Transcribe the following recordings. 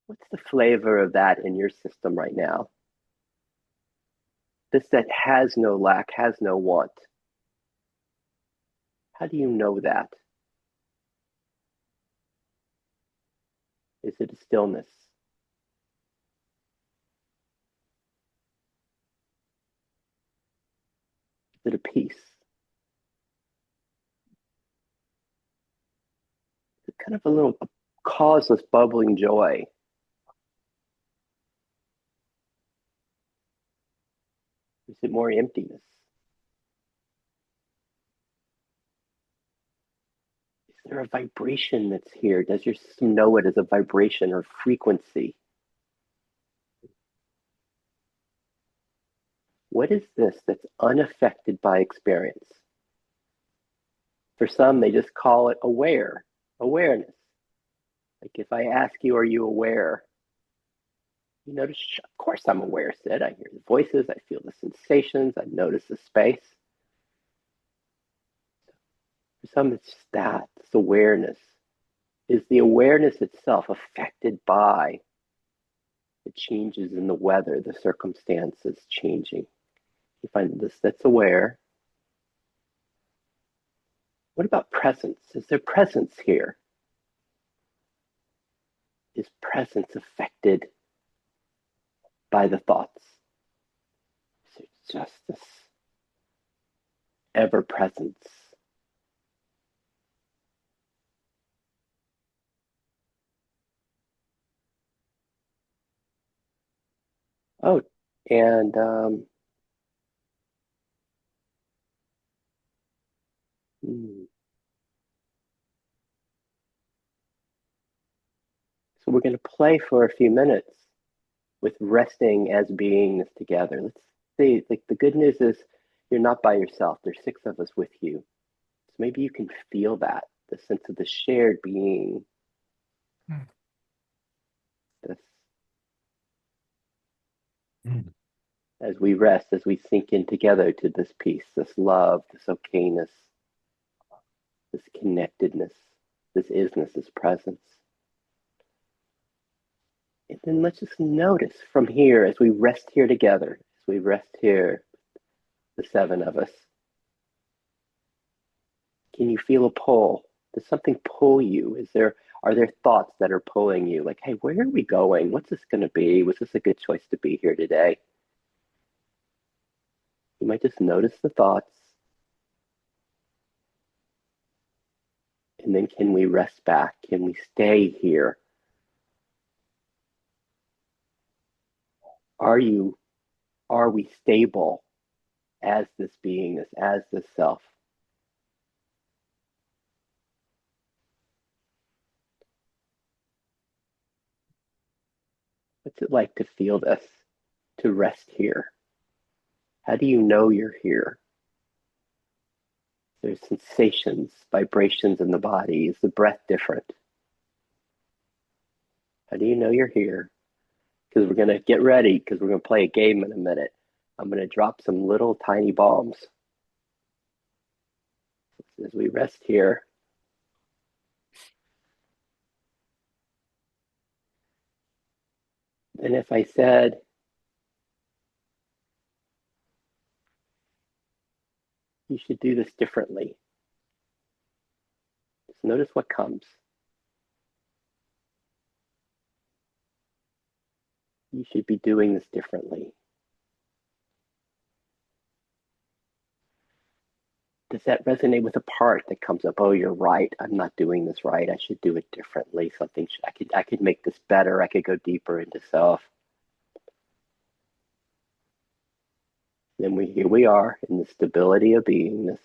What's the flavor of that in your system right now? This that has no lack, has no want. How do you know that? Is it a stillness? Is it a peace? Is it kind of a little causeless, bubbling joy? Is it more emptiness? Is there a vibration that's here? Does your system know it as a vibration or frequency? What is this that's unaffected by experience? For some, they just call it awareness. Like if I ask you, are you aware? You notice, of course I'm aware, Sid. I hear the voices, I feel the sensations, I notice the space. For some, it's just that, this awareness. Is the awareness itself affected by the changes in the weather, the circumstances changing? You find this that's aware. What about presence? Is there presence here? Is presence affected by the thoughts? Is it just this ever presence? Oh, and hmm. So we're going to play for a few minutes with resting as beingness together. Let's see, like the good news is you're not by yourself. There's six of us with you. So maybe you can feel that, the sense of the shared being, this Mm. as we rest, as we sink in together to this peace, this love, this okayness, this connectedness, this isness, this presence. And then let's just notice from here as we rest here together, as we rest here, the seven of us. Can you feel a pull? Does something pull you? Are there thoughts that are pulling you? Like, hey, where are we going? What's this going to be? Was this a good choice to be here today? You might just notice the thoughts. And then can we rest back? Can we stay here? Are you, are we stable as this beingness, as this self? What's it like to feel this, to rest here? How do you know you're here? There's sensations, vibrations in the body. Is the breath different? How do you know you're here? Because we're going to get ready because we're going to play a game in a minute. I'm going to drop some little tiny bombs as we rest here. And if I said, you should do this differently, just notice what comes. You should be doing this differently. Does that resonate with a part that comes up? Oh, you're right. I'm not doing this right. I should do it differently. I could make this better. I could go deeper into self. Then here we are in the stability of beingness.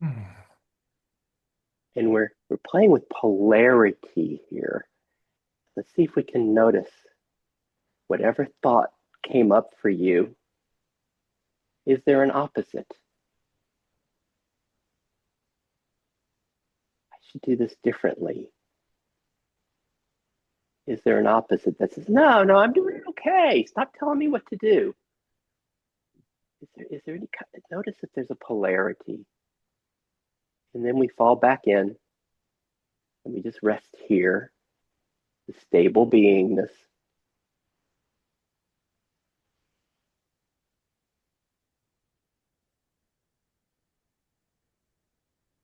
Mm. And we're playing with polarity here. Let's see if we can notice whatever thought came up for you. Is there an opposite? I should do this differently. Is there an opposite that says, no, no, I'm doing it okay. Stop telling me what to do? Is there any, notice if there's a polarity And then we fall back in and we just rest here, the stable beingness.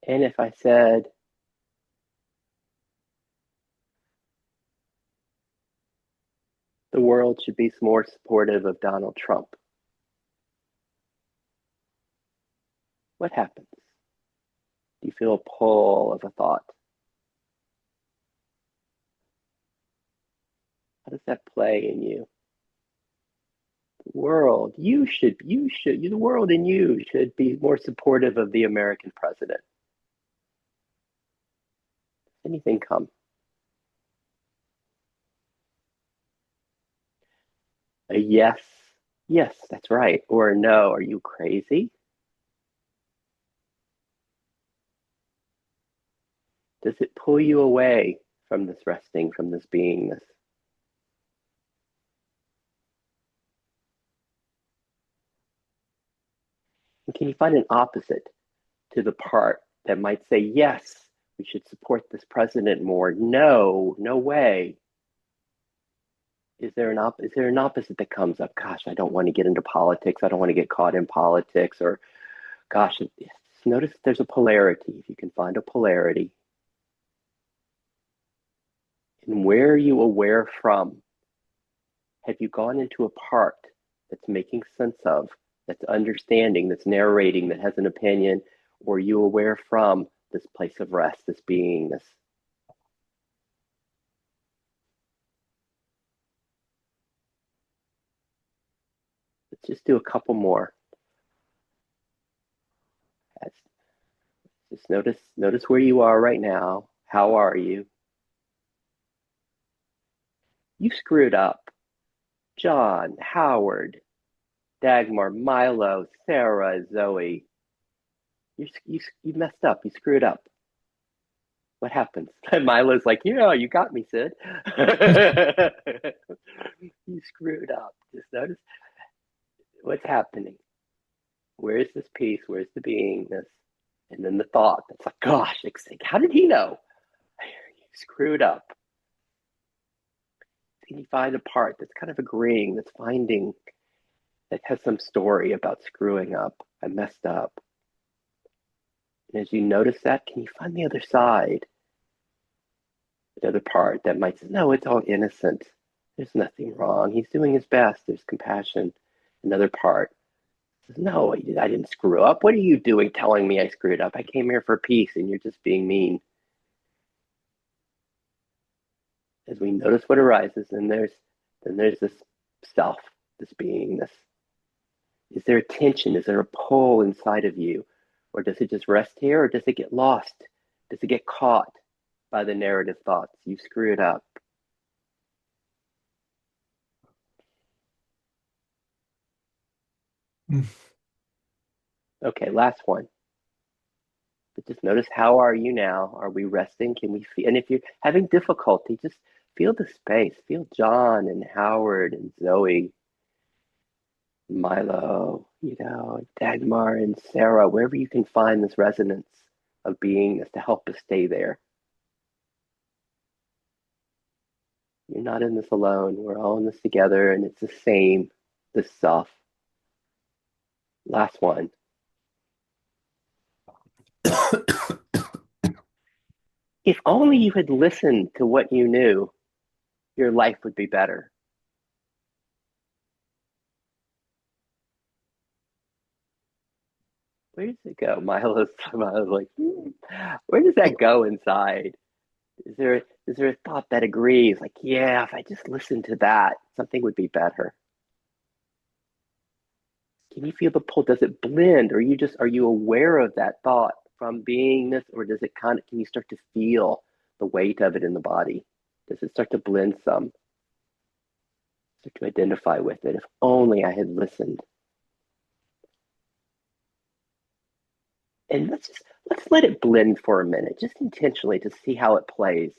And if I said, the world should be more supportive of Donald Trump, what happens? Do you feel a pull of a thought? How does that play in you? The world, the world and you should be more supportive of the American president. Anything come? A yes, yes, that's right. Or a no, are you crazy? Does it pull you away from this resting, from this beingness? And can you find an opposite to the part that might say, yes, we should support this president more? No, no way. Is there an opposite that comes up? Gosh, I don't want to get into politics. I don't want to get caught in politics. Or gosh, notice there's a polarity. If you can find a polarity. And where are you aware from? Have you gone into a part that's making sense of, that's understanding, that's narrating, that has an opinion? Or are you aware from this place of rest, this beingness? Let's just do a couple more. Just notice where you are right now. How are you? You screwed up. John, Howard, Dagmar, Milo, Sarah, Zoe. You messed up. You screwed up. What happens? And Milo's like, yeah, you got me, Sid. You screwed up. Just notice what's happening. Where's this peace? Where's the beingness? And then the thought that's like, gosh, how did he know? You screwed up. Can you find a part that's kind of agreeing, that's finding, that has some story about screwing up? I messed up. And as you notice that, can you find the other side? The other part that might say, no, it's all innocent. There's nothing wrong. He's doing his best. There's compassion. Another part says, no, I didn't screw up. What are you doing telling me I screwed up? I came here for peace and you're just being mean. As we notice what arises, then there's this self, this beingness. Is there a tension? Is there a pull inside of you? Or does it just rest here? Or does it get lost? Does it get caught by the narrative thoughts? You screwed up. Okay, last one. But just notice, how are you now? Are we resting? Can we feel? And if you're having difficulty, just feel the space. Feel John and Howard and Zoe, Milo, Dagmar and Sarah, wherever you can find this resonance of beingness to help us stay there. You're not in this alone. We're all in this together, and it's the same, the self. Last one. If only you had listened to what you knew, your life would be better. Where does it go? Milo's like, where does that go inside? Is there a thought that agrees? Like, yeah, if I just listened to that, something would be better. Can you feel the pull? Does it blend? Or are you aware of that thought from beingness, or does it can you start to feel the weight of it in the body? Does it start to blend some? Start to identify with it. If only I had listened. And let's let it blend for a minute, just intentionally, to see how it plays.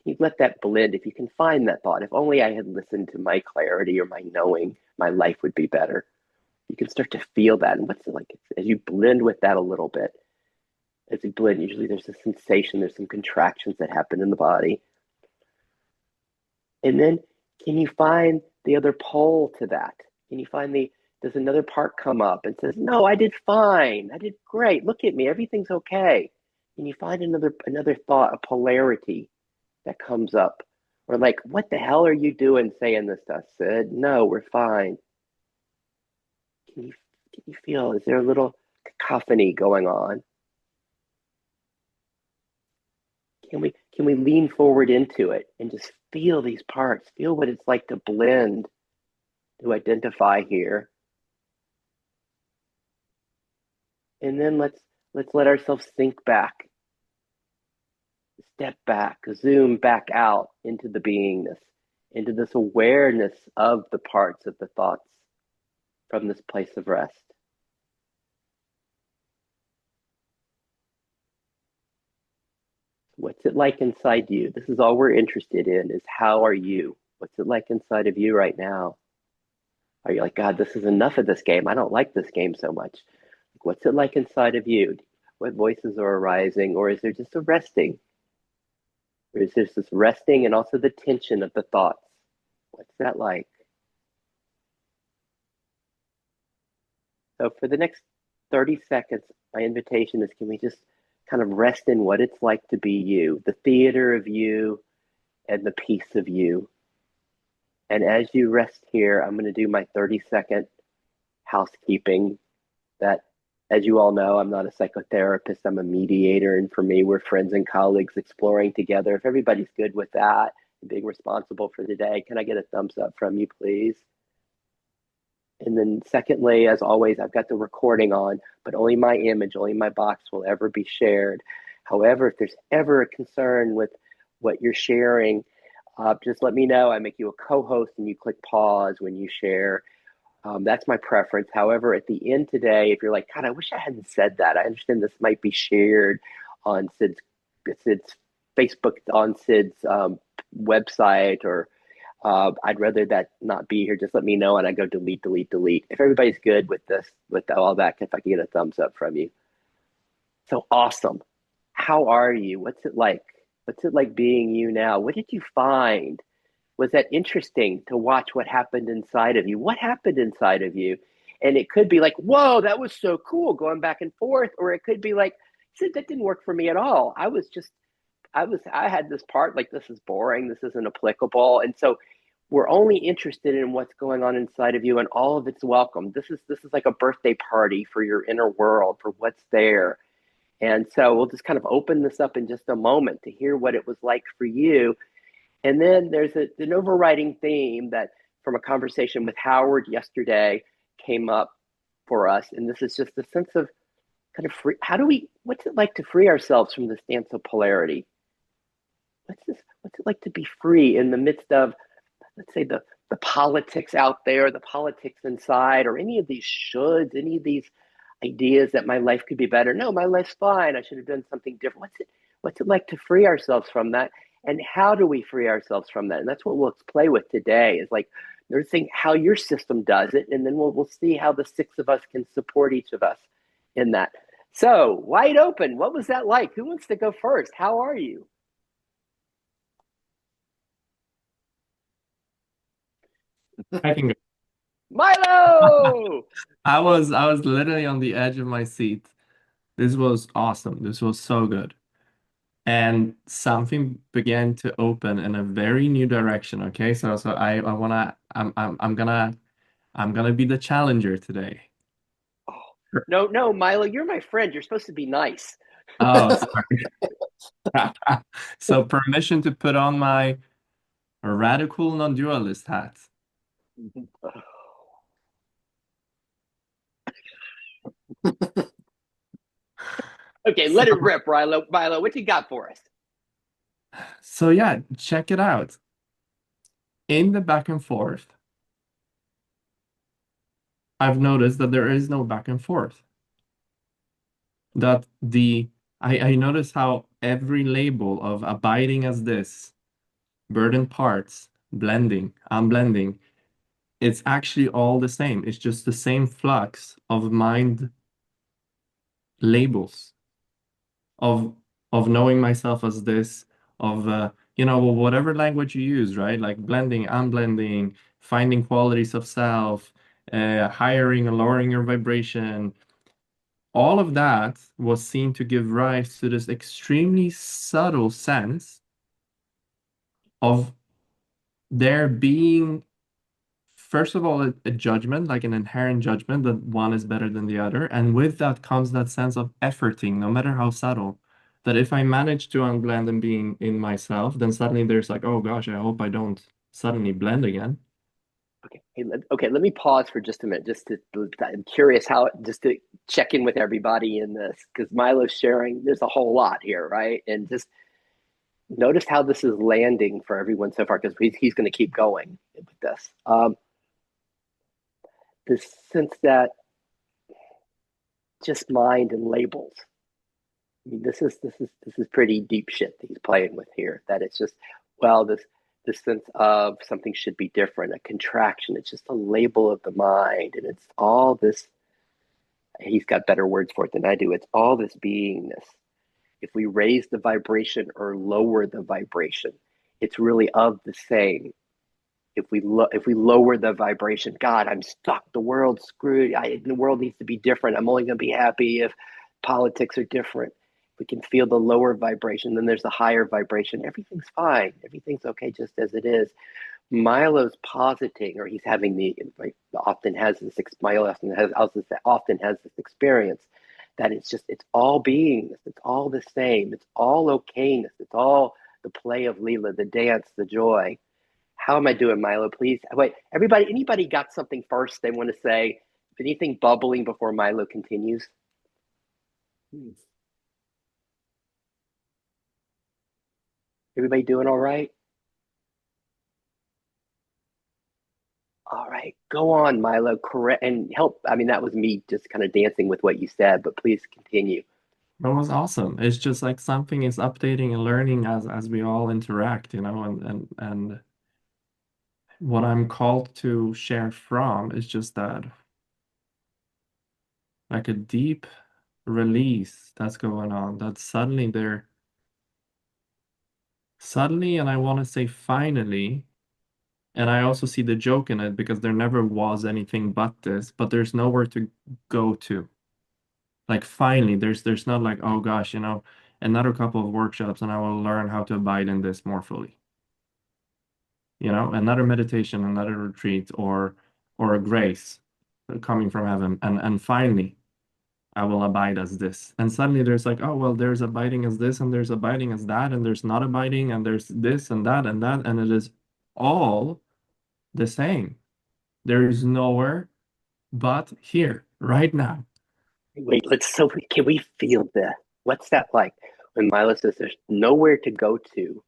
Can you let that blend? If you can find that thought, if only I had listened to my clarity or my knowing, my life would be better. You can start to feel that. And what's it like as you blend with that a little bit? as we blend, usually there's a sensation, there's some contractions that happen in the body. And then can you find the other pole to that? Can you find does another part come up and says, no, I did fine. I did great. Look at me. Everything's okay. Can you find another thought, a polarity that comes up? Or like, what the hell are you doing saying this to us, Sid? No, we're fine. Can you feel, is there a little cacophony going on? Can we lean forward into it and just feel these parts, feel what it's like to blend, to identify here. And then let's let ourselves sink back, step back, zoom back out into the beingness, into this awareness of the parts of the thoughts from this place of rest. What's it like inside you? This is all we're interested in, is how are you? What's it like inside of you right now? Are you like, God, this is enough of this game. I don't like this game so much. What's it like inside of you? What voices are arising? Or is there just a resting? Or is there this resting and also the tension of the thoughts? What's that like? So for the next 30 seconds, my invitation is, can we just kind of rest in what it's like to be you, the theater of you and the piece of you. And as you rest here, I'm going to do my 30-second housekeeping that, as you all know, I'm not a psychotherapist, I'm a mediator. And for me, we're friends and colleagues exploring together. If everybody's good with that and being responsible for the day, can I get a thumbs up from you, please? And then secondly, as always, I've got the recording on, but only my image, only my box will ever be shared. However, if there's ever a concern with what you're sharing, just let me know. I make you a co-host and you click pause when you share. That's my preference. However, at the end today, if you're like, God, I wish I hadn't said that. I understand this might be shared on Sid's Facebook, on Sid's website, or I'd rather that not be here. Just let me know and I go delete, delete, delete. If everybody's good with this, with all that, if I can get a thumbs up from you. So awesome. How are you? What's it like? What's it like being you now? What did you find? Was that interesting to watch what happened inside of you? What happened inside of you? And it could be like, whoa, that was so cool, going back and forth. Or it could be like, that didn't work for me at all. I had this part like, this is boring, this isn't applicable. And so we're only interested in what's going on inside of you, and all of it's welcome. This is like a birthday party for your inner world, for what's there. And so we'll just kind of open this up in just a moment to hear what it was like for you. And then there's an overriding theme that from a conversation with Howard yesterday came up for us. And this is just a sense of kind of free. What's it like to free ourselves from this dance of polarity? What's it like to be free in the midst of, let's say, the politics out there, the politics inside, or any of these shoulds, any of these ideas that my life could be better. No, my life's fine. I should have done something different. What's it like to free ourselves from that? And how do we free ourselves from that? And that's what we'll play with today, is like noticing how your system does it. And then we'll see how the six of us can support each of us in that. So wide open. What was that like? Who wants to go first? How are you? I can go. Milo! I was literally on the edge of my seat. This was awesome. This was so good. And something began to open in a very new direction. Okay. So I wanna I'm gonna be the challenger today. Oh, no, no, Milo, you're my friend. You're supposed to be nice. Oh, sorry. So permission to put on my radical non-dualist hat. Okay, So let it rip, Milo. Milo, what you got for us? so yeah, check it out. In the back and forth, I've noticed that there is no back and forth. That I notice how every label of abiding as this, burden parts, blending, unblending, it's actually all the same. It's just the same flux of mind labels. of knowing myself as this, of whatever language you use, right? Like blending, unblending, finding qualities of self, hiring and lowering your vibration. All of that was seen to give rise to this extremely subtle sense of there being, first of all, a judgment, like an inherent judgment that one is better than the other. And with that comes that sense of efforting, no matter how subtle, that if I manage to unblend and being in myself, then suddenly there's like, oh gosh, I hope I don't suddenly blend again. Okay. Hey, okay. Let me pause for just a minute, I'm curious how, just to check in with everybody in this, because Milo's sharing, there's a whole lot here, right? And just notice how this is landing for everyone so far, because he's going to keep going with this. This sense that just mind and labels. I mean, this is pretty deep shit that he's playing with here. That it's just, well, this sense of something should be different, a contraction. It's just a label of the mind, and it's all this. He's got better words for it than I do. It's all this beingness. If we raise the vibration or lower the vibration, it's really of the same. If we lower the vibration, God, I'm stuck. The world's screwed. The world needs to be different. I'm only going to be happy if politics are different. We can feel the lower vibration, then there's the higher vibration. Everything's fine. Everything's okay just as it is. Milo's positing, or he's having often has this. Milo often has this experience that it's all beingness. It's all the same. It's all okayness. It's all the play of Leela, the dance, the joy. How am I doing, Milo? Please wait. Everybody, anybody got something first they want to say? Anything bubbling before Milo continues? Everybody doing all right? All right, go on, Milo. Correct and help. I mean, that was me just kind of dancing with what you said, but please continue. That was awesome. It's just like something is updating and learning as we all interact, and what I'm called to share from is just that, like a deep release that's going on. That suddenly, and I want to say finally, and I also see the joke in it because there never was anything but this, but there's nowhere to go to. Like finally, there's not like, oh gosh, another couple of workshops and I will learn how to abide in this more fully. Another meditation, another retreat, or a grace coming from heaven, and finally I will abide as this. And suddenly there's like, oh well, there's abiding as this, and there's abiding as that, and there's not abiding, and there's this and that, and it is all the same. There is nowhere but here, right now. Wait, can we feel this? What's that like when Milo says there's nowhere to go to?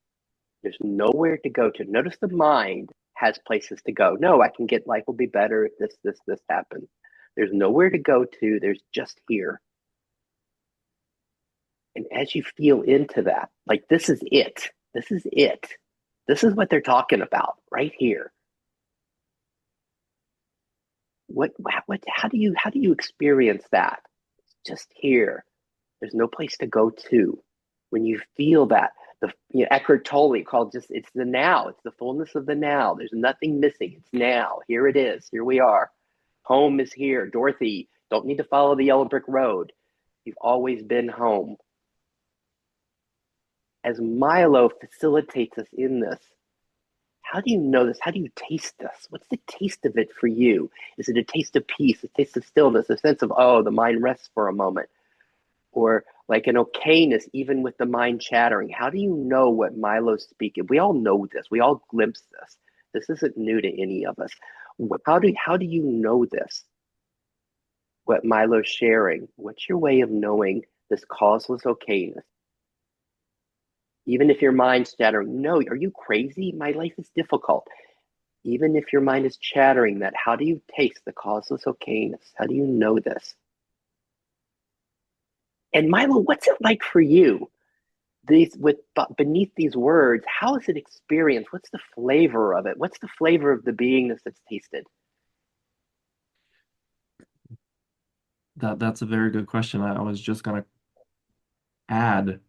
There's nowhere to go to. Notice the mind has places to go. No, I can get life will be better if this happens. There's nowhere to go to. There's just here. And as you feel into that, like this is it. This is it. This is what they're talking about right here. How do you experience that? Just here. There's no place to go to. When you feel that, Eckhart Tolle called just it's the now. It's the fullness of the now. There's nothing missing. It's now. Here it is. Here we are. Home is here. Dorothy, don't need to follow the yellow brick road. You've always been home. As Milo facilitates us in this, how do you know this? How do you taste this? What's the taste of it for you? Is it a taste of peace, a taste of stillness, a sense of, oh, the mind rests for a moment? Or like an okayness, even with the mind chattering? How do you know what Milo's speaking? We all know this. We all glimpse this. This isn't new to any of us. How do you know this? What Milo's sharing? What's your way of knowing this causeless okayness? Even if your mind's chattering, no, are you crazy? My life is difficult. Even if your mind is chattering that, how do you taste the causeless okayness? How do you know this? And Milo, what's it like for you? These with beneath these words, how is it experienced? What's the flavor of it? What's the flavor of the beingness that's tasted? That's a very good question. I was just gonna add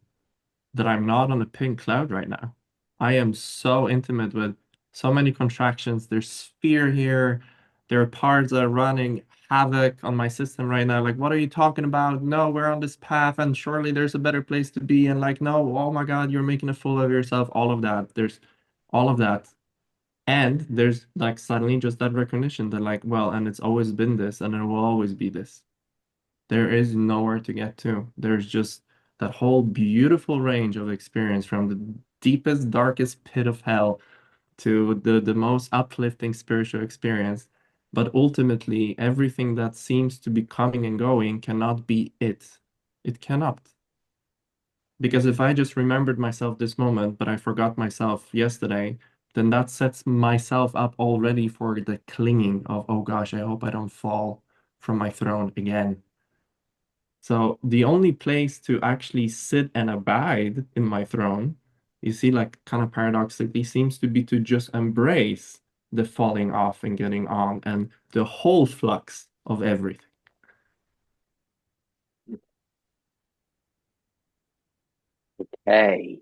that I'm not on a pink cloud right now. I am so intimate with so many contractions. There's fear here. There are parts that are running havoc on my system right now. Like, what are you talking about? No, we're on this path, and surely there's a better place to be. And like, no, oh my God, you're making a fool of yourself. All of that. There's all of that. And there's like suddenly just that recognition that, like, well, and it's always been this, and it will always be this. There is nowhere to get to. There's just that whole beautiful range of experience from the deepest, darkest pit of hell to the most uplifting spiritual experience. But ultimately, everything that seems to be coming and going cannot be it. It cannot. Because if I just remembered myself this moment, but I forgot myself yesterday, then that sets myself up already for the clinging of, oh gosh, I hope I don't fall from my throne again. So the only place to actually sit and abide in my throne, you see, like kind of paradoxically, seems to be to just embrace the falling off and getting on and the whole flux of everything. Hey,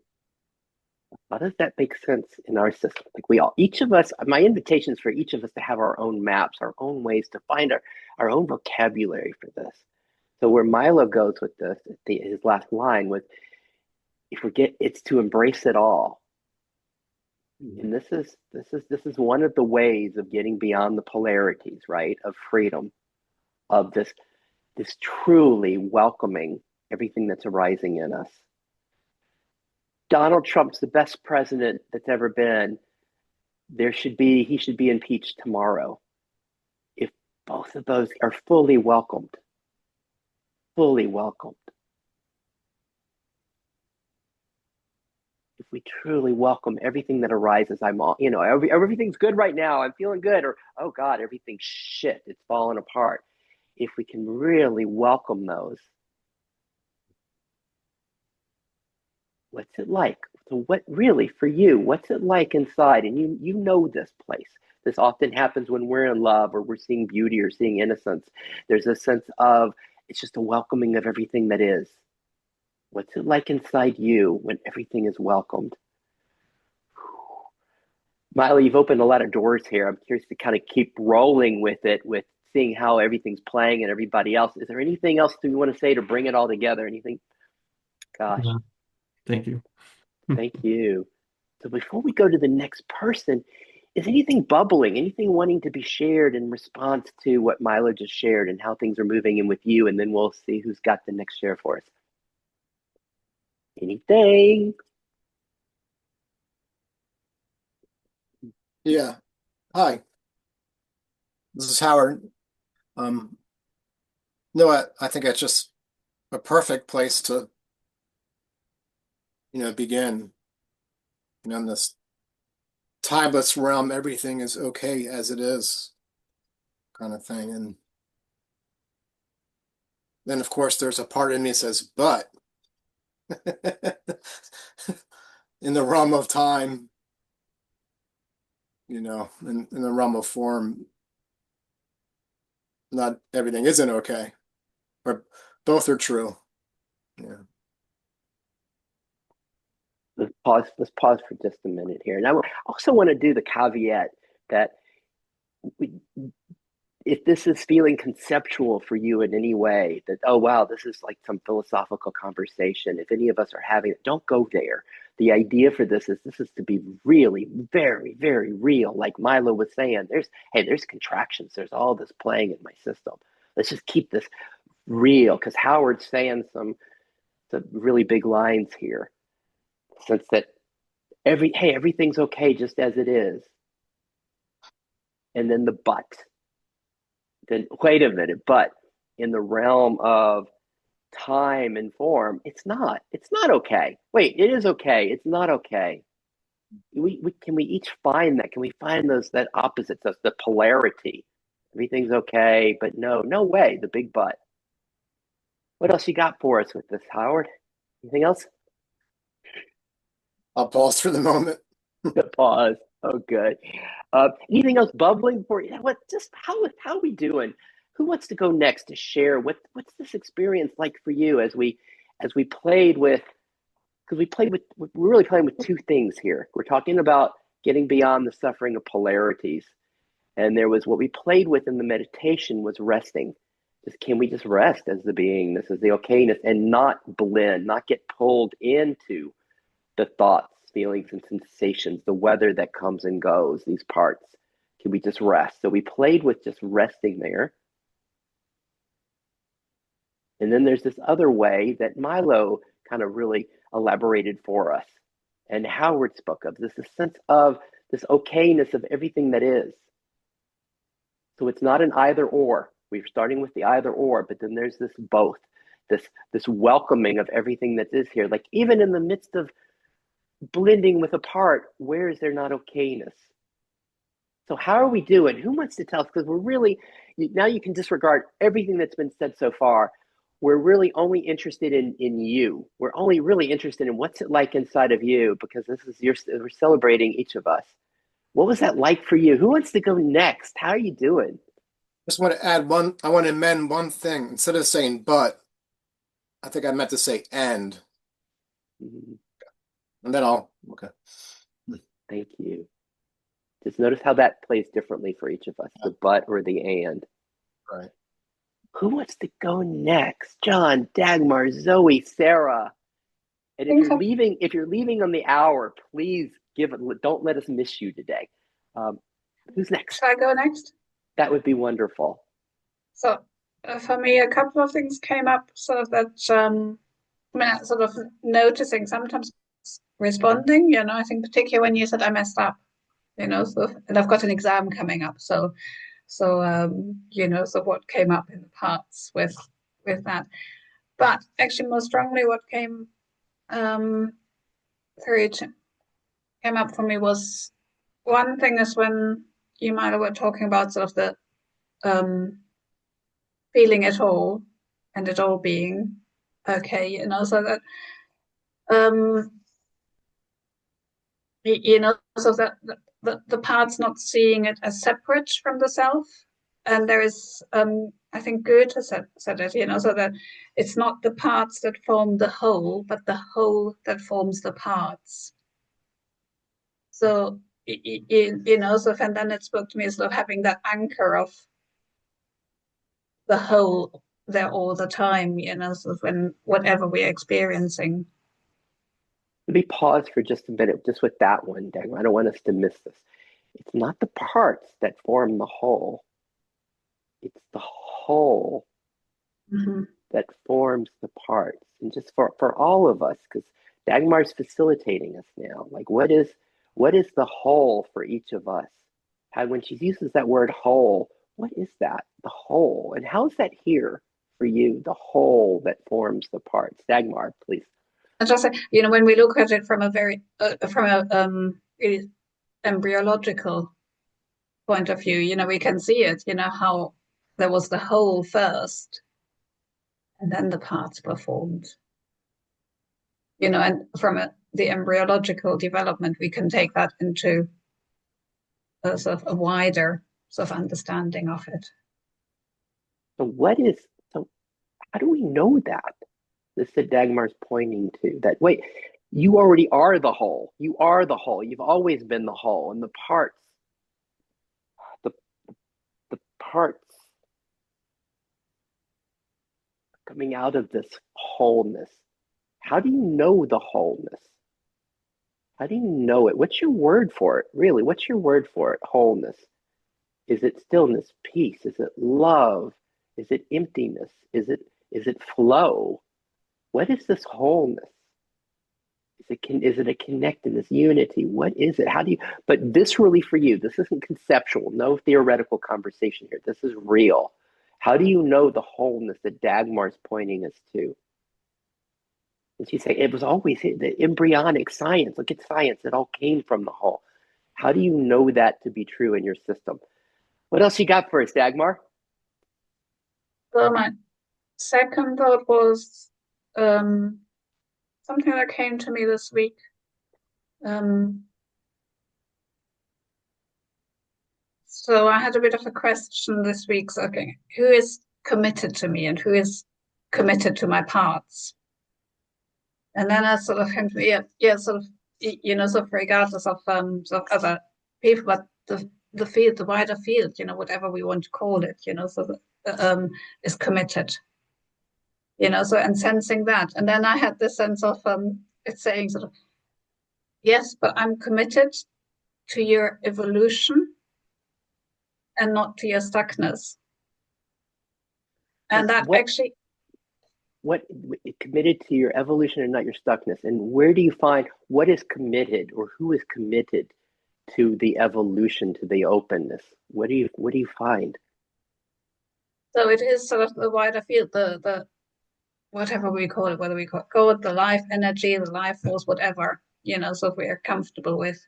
how does that make sense in our system? Like each of us, my invitation is for each of us to have our own maps, our own ways to find our own vocabulary for this. So where Milo goes with this, his last line was, "You forget it's to embrace it all." And this is one of the ways of getting beyond the polarities, right? Of freedom, of this truly welcoming everything that's arising in us. Donald Trump's the best president that's ever been. He should be impeached tomorrow. If both of those are fully welcomed. If we truly welcome everything that arises, everything's good right now. I'm feeling good, or oh God, everything's shit. It's falling apart. If we can really welcome those, what's it like? So what really for you, what's it like inside? And you know this place. This often happens when we're in love or we're seeing beauty or seeing innocence. There's a sense of it's just a welcoming of everything that is. What's it like inside you when everything is welcomed? Milo, you've opened a lot of doors here. I'm curious to kind of keep rolling with it, with seeing how everything's playing and everybody else. Is there anything else that you want to say to bring it all together? Anything? Gosh, No, thank you. thank you. So before we go to the next person, is anything bubbling, anything wanting to be shared in response to what Milo just shared and how things are moving in with you? And then we'll see who's got the next share for us. Anything? Yeah. Hi, this is Howard. Um, no, I think it's just a perfect place to, begin. In this timeless realm, everything is okay as it is, kind of thing. And then, of course, there's a part in me that says, but in the realm of time, in the realm of form, not everything isn't okay, or both are true. Yeah. Let's pause for just a minute here. And I also want to do the caveat that we, if this is feeling conceptual for you in any way, that, oh, wow, this is like some philosophical conversation. If any of us are having it, don't go there. The idea for this is to be really very, very real. Like Milo was saying, there's contractions. There's all this playing in my system. Let's just keep this real, because Howard's saying some really big lines here. Since that everything's okay just as it is. And then the but. Then wait a minute, but in the realm of time and form, it's not. It's not okay. Wait, it is okay. It's not okay. Can we each find that? Can we find that opposite, that's the polarity? Everything's okay, but no way, the big but. What else you got for us with this, Howard? Anything else? I'll pause for the moment. Pause. Oh, good. Anything else bubbling for you? What? Just how are we doing? Who wants to go next to share what's this experience like for you as we played with, because we're really playing with two things here. We're talking about getting beyond the suffering of polarities. And there was what we played with in the meditation was resting. Just can we just rest as the beingness, as the okayness, and not blend, not get pulled into the thoughts, feelings, and sensations, the weather that comes and goes, these parts. Can we just rest? So we played with just resting there. And then there's this other way that Milo kind of really elaborated for us, and Howard spoke of this sense of this okayness of everything that is. So it's not an either or. We're starting with the either or, but then there's this both, this welcoming of everything that is here. Like even in the midst of blending with a part, where is there not okayness? So how are we doing? Who wants to tell us? Because we're really, now you can disregard everything that's been said so far. We're really only interested in you. We're only really interested in what's it like inside of you, because this is we're celebrating each of us. What was that like for you? Who wants to go next? How are you doing? Just want to add one, I want to amend one thing. Instead of saying but, I think I meant to say and. Mm-hmm. And then okay. Thank you. Just notice how that plays differently for each of us, the but or the and. Right. Who wants to go next? John, Dagmar, Zoe, Sarah. And if you're leaving on the hour, please don't let us miss you today. Who's next? Should I go next? That would be wonderful. So for me, a couple of things came up, sort of that, sort of noticing, sometimes responding, I think particularly when you said I messed up, and I've got an exam coming up. So what came up in the parts with that. But actually more strongly what came up for me was, one thing is when you might have were talking about sort of the feeling it all and it all being okay, so that so that the part's not seeing it as separate from the self. And there is I think Goethe said it, so that it's not the parts that form the whole, but the whole that forms the parts. So and then it spoke to me as of having that anchor of the whole there all the time, so when whatever we're experiencing. Let me pause for just a minute, just with that one, Dagmar. I don't want us to miss this. It's not the parts that form the whole. It's the whole that forms the parts. And just for all of us, because Dagmar's facilitating us now, like what is the whole for each of us? How, when she uses that word whole, what is that? The whole. And how is that here for you? The whole that forms the parts. Dagmar, please. And just when we look at it from a very really embryological point of view, we can see it, how there was the whole first and then the parts were formed, and from the embryological development we can take that into a sort of a wider sort of understanding of it. So how do we know that? This that Dagmar's pointing to, that wait, you already are the whole. You are the whole. You've always been the whole. And the parts coming out of this wholeness. How do you know the wholeness? How do you know it? What's your word for it? Really, what's your word for it? Wholeness. Is it stillness, peace? Is it love? Is it emptiness? Is it flow? What is this wholeness? Is it a connectedness, unity? What is it? How do you, but viscerally for you, this isn't conceptual, no theoretical conversation here. This is real. How do you know the wholeness that Dagmar's pointing us to? And she's saying it was always the embryonic science. Look at science. It all came from the whole. How do you know that to be true in your system? What else you got for us, Dagmar? So my second thought was something that came to me this week. So I had a bit of a question this week. So, okay, who is committed to me and who is committed to my parts? And then I sort of came to, yeah, sort of, sort of regardless of sort of other people, but the field, the wider field, whatever we want to call it, so is committed, so and sensing that. And then I had this sense of it's saying sort of, yes, but I'm committed to your evolution and not to your stuckness. And that actually, what committed to your evolution and not your stuckness, and where do you find what is committed, or who is committed to the evolution, to the openness? What do you find? So it is sort of the wider field, the whatever we call it, whether we call it the life energy, the life force, whatever, so if we are comfortable with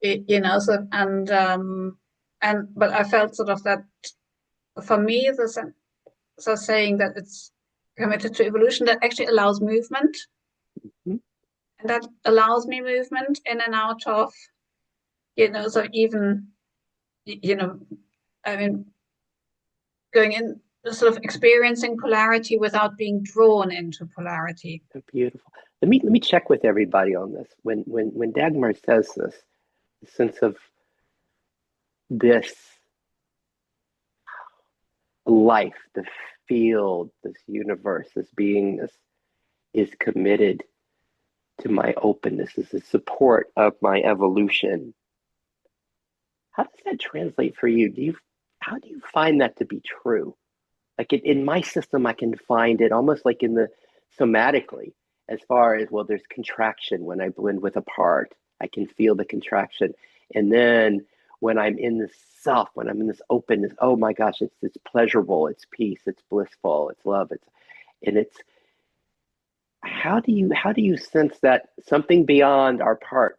it, so but I felt sort of that for me, so saying that it's committed to evolution, that actually allows movement. Mm-hmm. And that allows me movement in and out of, so even, I mean, going in, sort of experiencing polarity without being drawn into polarity. Beautiful. Let me check with everybody on this. When Dagmar says this, the sense of this life, the field, this universe, this beingness is committed to my openness, is the support of my evolution. How does that translate for you? How do you find that to be true? Like in my system, I can find it almost like in the somatically, as far as, well, there's contraction when I blend with a part. I can feel the contraction. And then when I'm in this self, when I'm in this openness, oh my gosh, it's pleasurable, it's peace, it's blissful, it's love, it's how do you sense that something beyond our parts,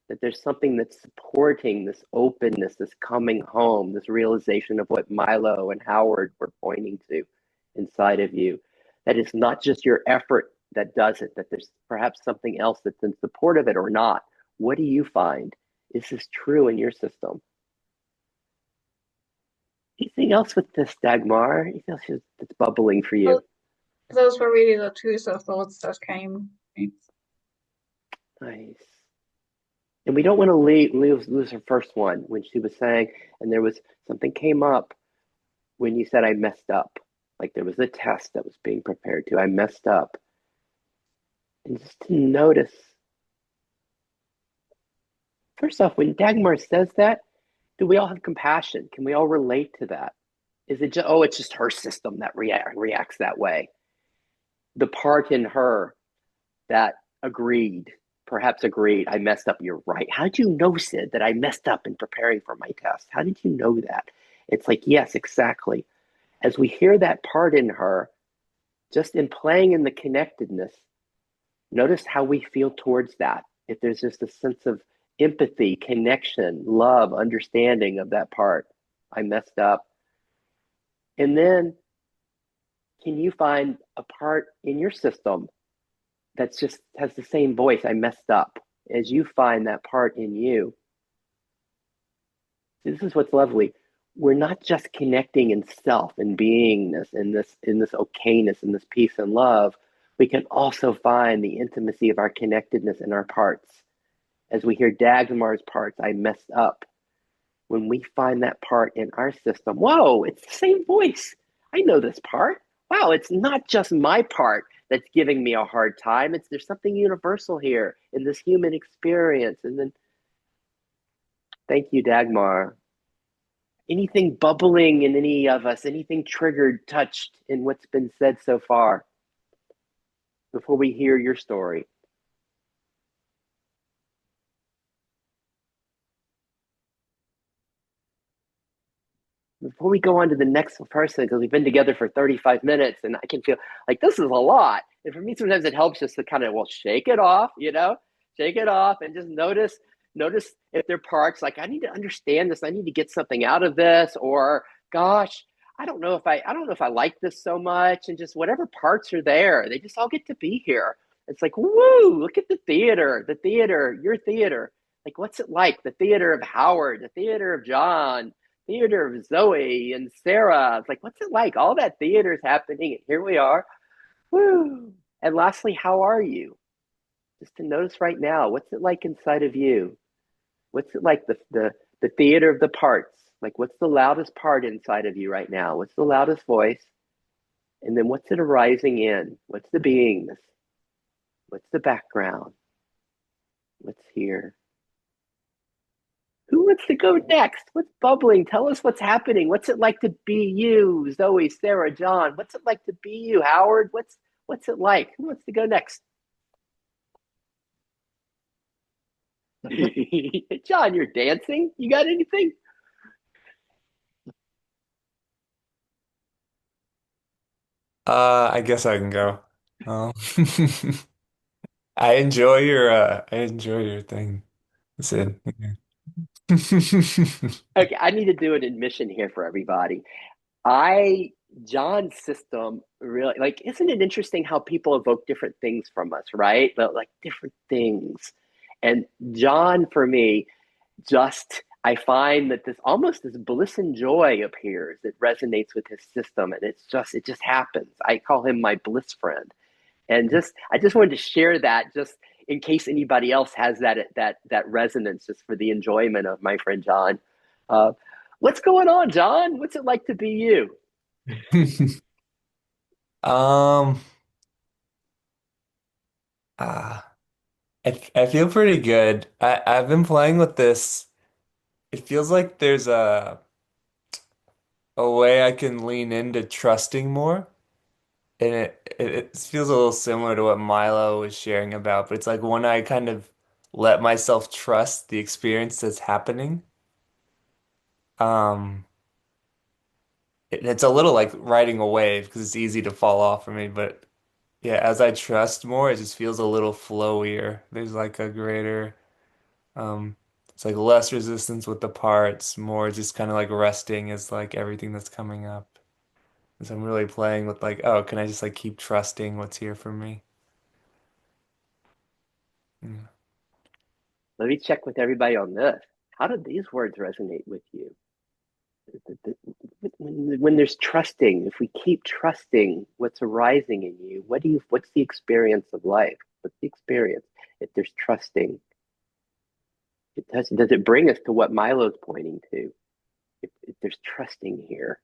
that there's something that's supporting this openness, this coming home, this realization of what Milo and Howard were pointing to inside of you, that it's not just your effort that does it, that there's perhaps something else that's in support of it or not? What do you find? Is this true in your system? Anything else with this, Dagmar? Anything else that's bubbling for you? Those were really the two sort of thoughts that came. Nice. And we don't want to lose her first one when she was saying, and there was something came up when you said, I messed up. Like there was a test that was being prepared to. I messed up. And just to notice, first off, when Dagmar says that, do we all have compassion? Can we all relate to that? Is it just, oh, it's just her system that reacts that way? The part in her that perhaps agreed, I messed up, you're right. How did you know, Sid, that I messed up in preparing for my test? How did you know that? It's like, yes, exactly. As we hear that part in her, just in playing in the connectedness, notice how we feel towards that. If there's just a sense of empathy, connection, love, understanding of that part, I messed up. And then, can you find a part in your system that's just has the same voice, I messed up, as you find that part in you? This is what's lovely. We're not just connecting in self and beingness, in this okayness, in this peace and love. We can also find the intimacy of our connectedness in our parts. As we hear Dagmar's parts, I messed up. When we find that part in our system, whoa, it's the same voice. I know this part. Wow, it's not just my part that's giving me a hard time. There's something universal here in this human experience. And then, thank you, Dagmar. Anything bubbling in any of us, anything triggered, touched in what's been said so far before we hear your story? Before we go on to the next person, because we've been together for 35 minutes and I can feel like this is a lot. And for me, sometimes it helps just to kind of, shake it off, shake it off and just notice if there are parts like, I need to understand this. I need to get something out of this, or gosh, I don't know if I like this so much, and just whatever parts are there, they just all get to be here. It's like, woo, look at the theater, your theater. Like, what's it like? The theater of Howard, the theater of John, theater of Zoe and Sarah. It's like, what's it like? All that theater is happening, and here we are. Woo! And lastly, how are you? Just to notice right now, what's it like inside of you? What's it like the theater of the parts? Like what's the loudest part inside of you right now? What's the loudest voice? And then what's it arising in? What's the beingness? What's the background? What's here? Who wants to go next? What's bubbling? Tell us what's happening. What's it like to be you, Zoe, Sarah, John? What's it like to be you, Howard? What's it like? Who wants to go next? John, you're dancing. You got anything? I guess I can go. Um, I enjoy your thing, Sid. Okay, I need to do an admission here for everybody. I John's system really like isn't it interesting how people evoke different things from us, right? But like different things. And John for me just I find that this almost this bliss and joy appears that resonates with his system and it just happens. I call him my bliss friend. And just I just wanted to share that just in case anybody else has that resonance just for the enjoyment of my friend John. Uh, what's going on, John? What's it like to be you? Um, ah, I feel pretty good. I've been playing with this. It feels like there's a way I can lean into trusting more. And it feels a little similar to what Milo was sharing about, but it's like when I kind of let myself trust the experience that's happening. Um, it's a little like riding a wave because it's easy to fall off for me, but yeah, as I trust more, it just feels a little flowier. There's like a greater, um, it's like less resistance with the parts, more just kind of like resting is like everything that's coming up. And so I'm really playing with like, oh, can I just like keep trusting what's here for me? Mm. Let me check with everybody on this. How did these words resonate with you? When there's trusting, if we keep trusting what's arising in you, what's the experience of life? What's the experience if there's trusting? Does it bring us to what Milo's pointing to? If there's trusting here,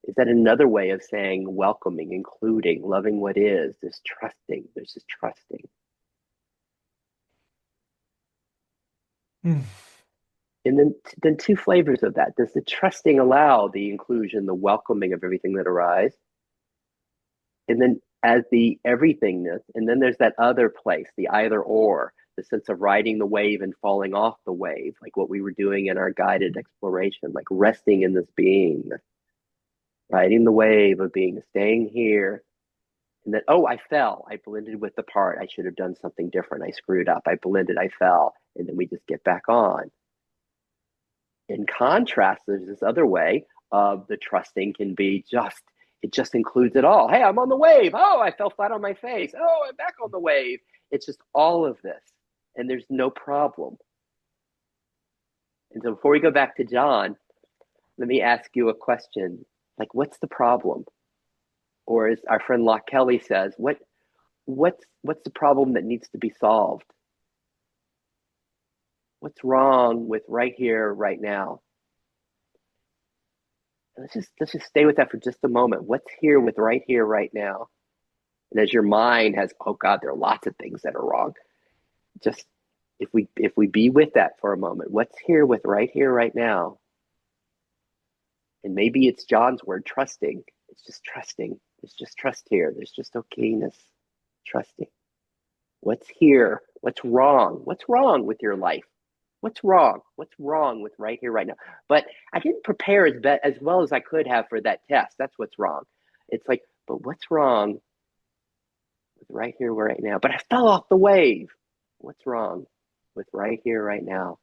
is that another way of saying welcoming, including, loving what is? There's trusting. There's just trusting. Mm. And then two flavors of that. Does the trusting allow the inclusion, the welcoming of everything that arises? And then as the everythingness, and then there's that other place, the either or, the sense of riding the wave and falling off the wave, like what we were doing in our guided exploration, like resting in this being, riding the wave of being, staying here. And then, oh, I fell. I blended with the part. I should have done something different. I screwed up. I blended. I fell. And then we just get back on. In contrast, there's this other way of the trusting can be just, it just includes it all. Hey, I'm on the wave. Oh, I fell flat on my face. Oh, I'm back on the wave. It's just all of this. And there's no problem. And so before we go back to John, let me ask you a question. Like, what's the problem? Or as our friend Locke Kelly says, what's the problem that needs to be solved? What's wrong with right here, right now? Let's just stay with that for just a moment. What's here, right now? And as your mind has, oh God, there are lots of things that are wrong. Just if we be with that for a moment, what's here, right now? And maybe it's John's word, trusting. It's just trusting. There's just trust here. There's just okayness, trusting. What's here? What's wrong? What's wrong with your life? What's wrong? What's wrong with right here, right now? But I didn't prepare as well as I could have for that test. That's what's wrong. It's like, but what's wrong with right here, right now? But I fell off the wave. What's wrong with right here, right now?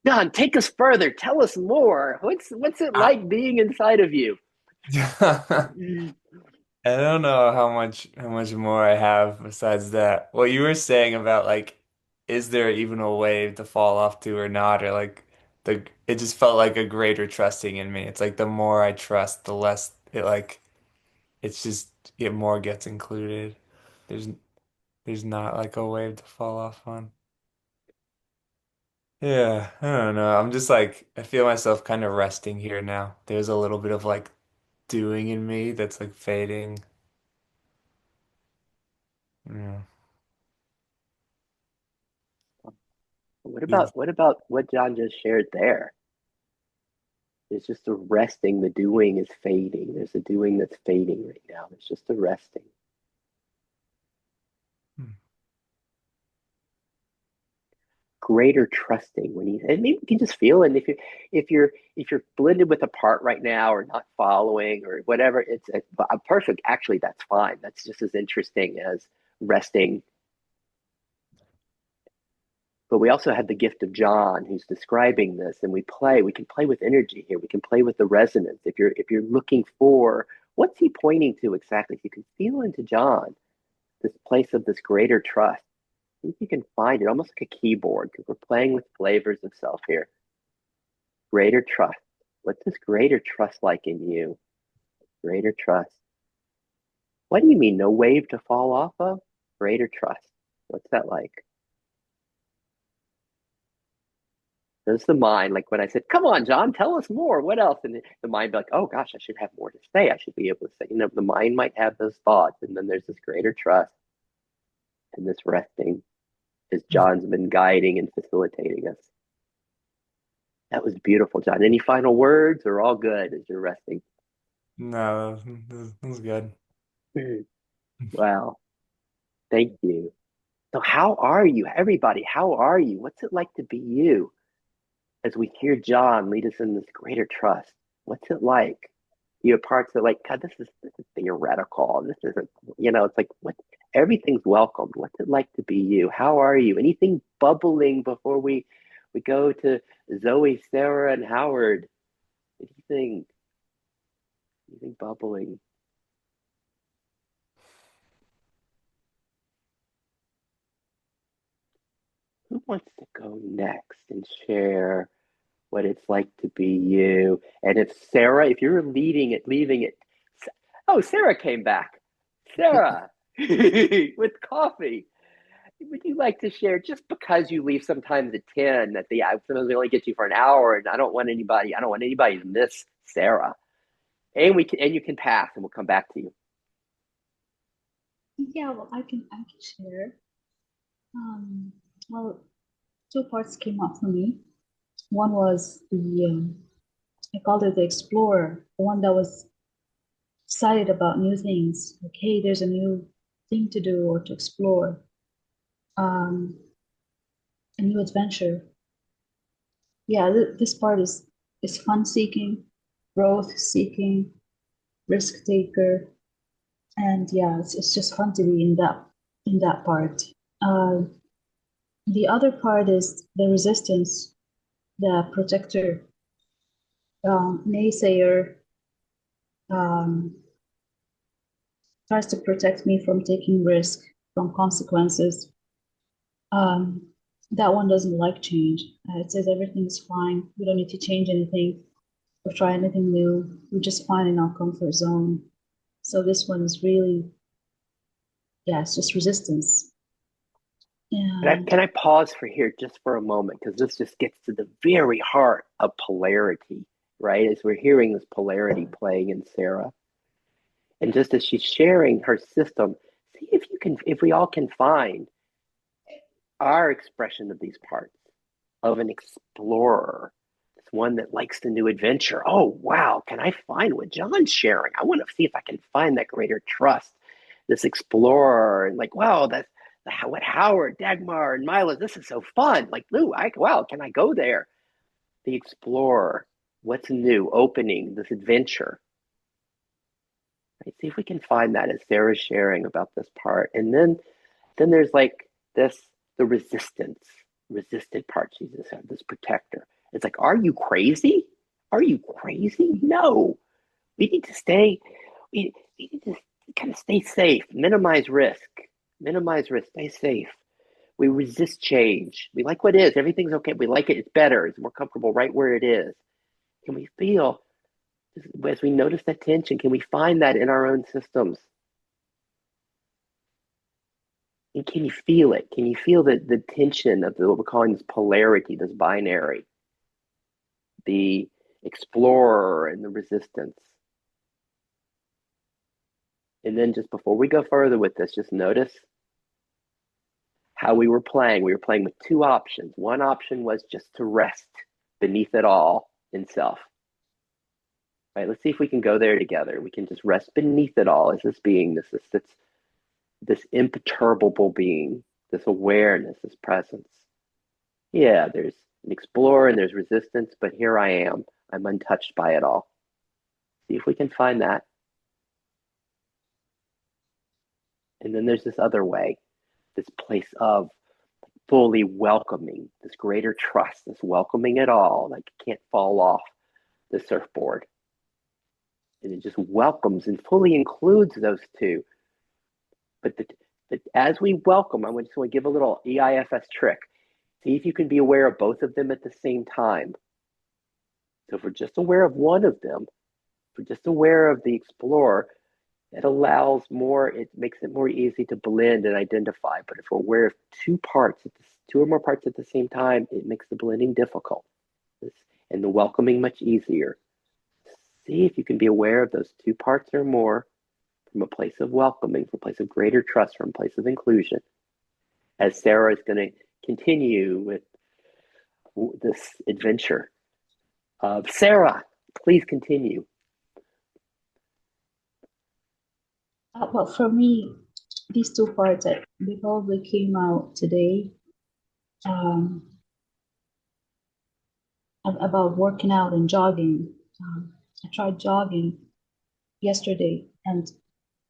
Don, take us further. Tell us more. What's it I, like being inside of you? I don't know how much more I have besides that. What you were saying about like, is there even a wave to fall off to or not, or like it just felt like a greater trusting in me. It's like the more I trust, the less it like it's just it more gets included. There's there's not like a wave to fall off on. Yeah, I don't know. I'm just like I feel myself kind of resting here now. There's a little bit of like doing in me that's like fading. Yeah. What about what John just shared there? There's just a resting. The doing is fading. There's a doing that's fading right now. There's just a resting. Hmm. Greater trusting when you, and maybe you can just feel it. And if you're blended with a part right now or not following or whatever, it's a perfect. Actually, that's fine. That's just as interesting as resting. But we also have the gift of John who's describing this, and we can play with energy here. We can play with the resonance. If you're looking for what's he pointing to exactly, you can feel into John, this place of this greater trust. I think you can find it almost like a keyboard because we're playing with flavors of self here. Greater trust. What's this greater trust like in you? Greater trust. What do you mean, no wave to fall off of? Greater trust. What's that like? There's the mind, like when I said, come on, John, tell us more. What else? And the mind be like, oh gosh, I should have more to say. I should be able to say, the mind might have those thoughts. And then there's this greater trust and this resting as John's been guiding and facilitating us. That was beautiful, John. Any final words or all good as you're resting? No, that was good. Wow. Thank you. So how are you? Everybody, how are you? What's it like to be you? As we hear John lead us in this greater trust, what's it like? You have parts that are like, God, this is theoretical. This isn't, it's like what everything's welcomed. What's it like to be you? How are you? Anything bubbling before we go to Zoe, Sarah, and Howard? Anything bubbling? Who wants to go next and share what it's like to be you? And if Sarah, if you're leaving it, oh, Sarah came back. Sarah, with coffee. Would you like to share, just because you leave sometimes at 10, that sometimes we only get you for an hour, and I don't want anybody to miss Sarah. And you can pass and we'll come back to you. Yeah, well, I can share. Well, two parts came up for me. One was I called it the explorer, the one that was excited about new things. Like, hey, there's a new thing to do or to explore, a new adventure. Yeah, this part is fun seeking, growth seeking, risk taker, and yeah, it's just fun to be in that part. The other part is the resistance, the protector, naysayer, tries to protect me from taking risk, from consequences. That one doesn't like change. It says everything's fine. We don't need to change anything or try anything new. We're just fine in our comfort zone. So this one is really, yeah, it's just resistance. And Can I pause for here just for a moment? Because this just gets to the very heart of polarity, right? As we're hearing this polarity playing in Sarah. And just as she's sharing her system, see if we all can find our expression of these parts of an explorer. It's one that likes the new adventure. Oh, wow. Can I find what John's sharing? I want to see if I can find that greater trust, this explorer. And like, wow, that's what Howard, Dagmar, and Milo, this is so fun. Like, ooh, wow, can I go there? The explorer, what's new, opening, this adventure. Right? See if we can find that as Sarah's sharing about this part. And then there's like the resistant part. Jesus, this protector. It's like, are you crazy? Are you crazy? No. We need to stay. We need to kind of stay safe. Minimize risk. Stay safe. We resist change. We like what is. Everything's okay. We like it. It's better. It's more comfortable right where it is. Can we feel As we notice that tension, can we find that in our own systems? And can you feel it? Can you feel the tension of what we're calling this polarity, this binary, the explorer and the resistance? And then just before we go further with this, just notice how we were playing. We were playing with two options. One option was just to rest beneath it all in self. Right? Let's see if we can go there together. We can just rest beneath it all as this being, this imperturbable being, this awareness, this presence. Yeah, there's an explorer and there's resistance, but here I am. I'm untouched by it all. See if we can find that. And then there's this other way, this place of fully welcoming, this greater trust, this welcoming it all, like it can't fall off the surfboard. And it just welcomes and fully includes those two. But as we welcome, I just want to give a little EIFS trick. See if you can be aware of both of them at the same time. So if we're just aware of one of them, if we're just aware of the explorer, it allows more, it makes it more easy to blend and identify. But if we're aware of two or more parts at the same time, it makes the blending difficult and the welcoming much easier. See if you can be aware of those two parts or more from a place of welcoming, from a place of greater trust, from a place of inclusion. As Sarah is going to continue with this adventure. Sarah, please continue. Well, for me, these two parts, they probably came out today about working out and jogging. I tried jogging yesterday, and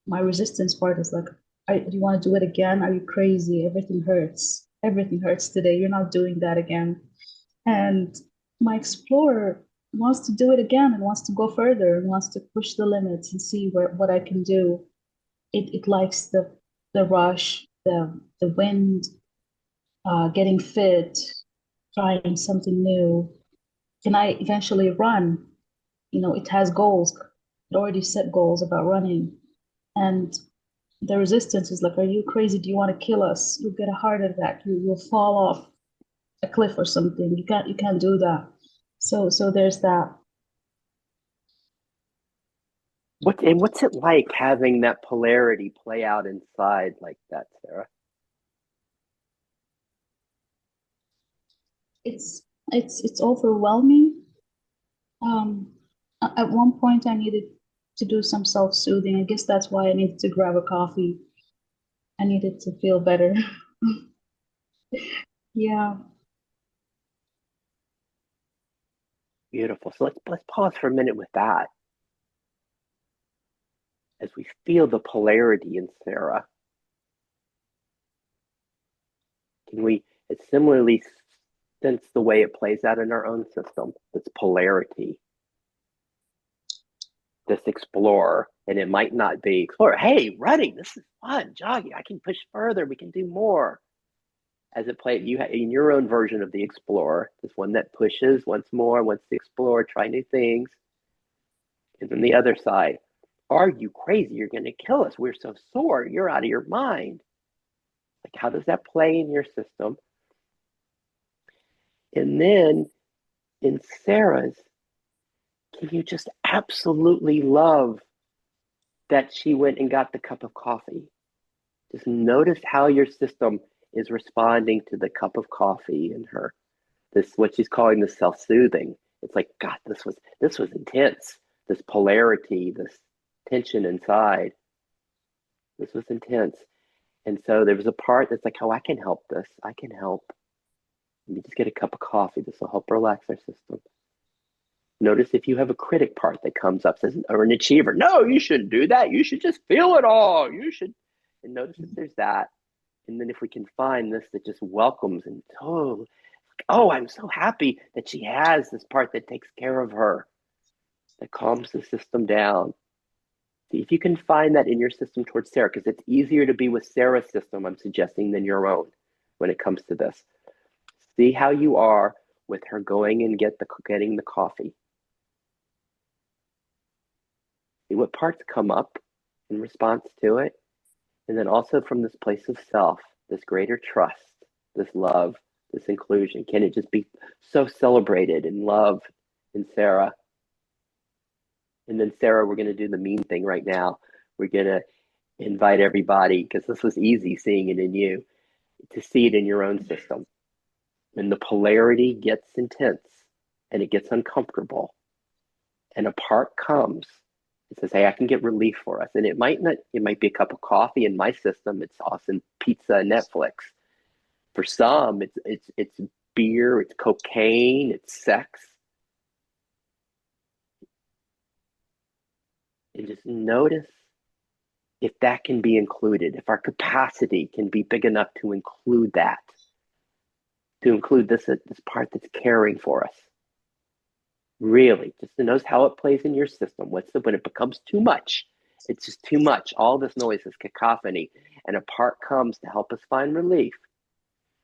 my resistance part is like, do you want to do it again? Are you crazy? Everything hurts. Everything hurts today. You're not doing that again. And my explorer wants to do it again and wants to go further and wants to push the limits and see what I can do. It likes the rush, the wind, getting fit, trying something new. Can I eventually run? It has goals. It already set goals about running. And the resistance is like, are you crazy? Do you want to kill us? You'll get a heart attack. You'll fall off a cliff or something. You can't do that. So there's that. What's it like having that polarity play out inside like that, Sarah? It's overwhelming. At one point I needed to do some self-soothing. I guess that's why I needed to grab a coffee. I needed to feel better. Yeah. Beautiful. So let's pause for a minute with that. As we feel the polarity in Sarah, can we similarly sense the way it plays out in our own system, this polarity, this explorer, and it might not be explorer. Hey, running, this is fun, jogging, I can push further, we can do more. As it plays, you have in your own version of the explorer, this one that pushes once more, wants to explore, try new things. And then the other side, are you crazy? You're going to kill us. We're so sore. You're out of your mind. Like, how does that play in your system? And then in Sarah's, can you just absolutely love that she went and got the cup of coffee? Just notice how your system is responding to the cup of coffee in her. This, what she's calling the self-soothing. It's like, God, this was intense. This polarity, this tension inside. This was intense. And so there was a part that's like, oh, I can help this. I can help. Let me just get a cup of coffee. This will help relax our system. Notice if you have a critic part that comes up, says, or an achiever, no, you shouldn't do that. You should just feel it all. You should. And notice if there's that. And then if we can find this that just welcomes and, oh, I'm so happy that she has this part that takes care of her, that calms the system down. See if you can find that in your system towards Sarah, because it's easier to be with Sarah's system, I'm suggesting, than your own when it comes to this. See how you are with her going and getting the coffee. See what parts come up in response to it. And then also from this place of self, this greater trust, this love, this inclusion. Can it just be so celebrated and loved in Sarah? And then Sarah, we're going to do the mean thing right now. We're going to invite everybody, because this was easy seeing it in you, to see it in your own system. When the polarity gets intense and it gets uncomfortable and a part comes, it says, hey, I can get relief for us. And it might not, it might be a cup of coffee. In my system, it's often pizza and Netflix. For some, it's beer, it's cocaine, it's sex. And just notice if that can be included, if our capacity can be big enough to include that, to include this part that's caring for us. Really, just to notice how it plays in your system. When it becomes too much, it's just too much. All this noise, this cacophony, and a part comes to help us find relief.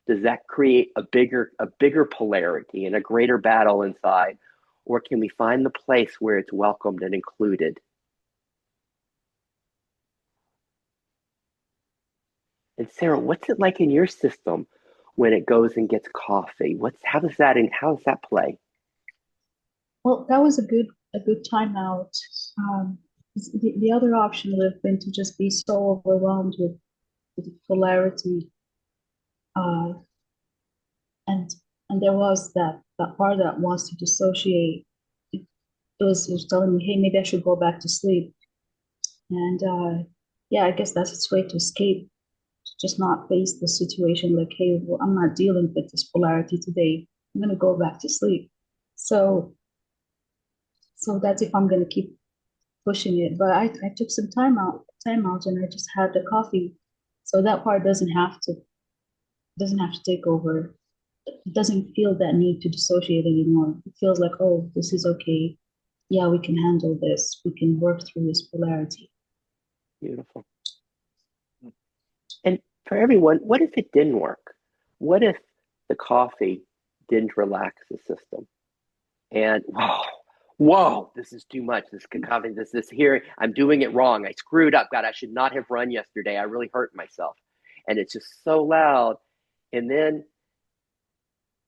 Does that create a bigger polarity and a greater battle inside? Or can we find the place where it's welcomed and included? And Sarah, what's it like in your system when it goes and gets coffee? How does that play? Well, that was a good timeout. The other option would have been to just be so overwhelmed with the polarity, and there was that part that wants to dissociate. It was telling me, hey, maybe I should go back to sleep. And yeah, I guess that's its way to escape, to just not face the situation like, hey, well, I'm not dealing with this polarity today. I'm gonna go back to sleep. So that's if I'm gonna keep pushing it. But I took some time out, and I just had the coffee. So that part doesn't have to take over. It doesn't feel that need to dissociate anymore. It feels like, oh, this is okay. Yeah, we can handle this. We can work through this polarity. Beautiful. And for everyone, what if it didn't work? What if the coffee didn't relax the system? And whoa, this is too much. This cacophony, this here, I'm doing it wrong. I screwed up. God, I should not have run yesterday. I really hurt myself. And it's just so loud. And then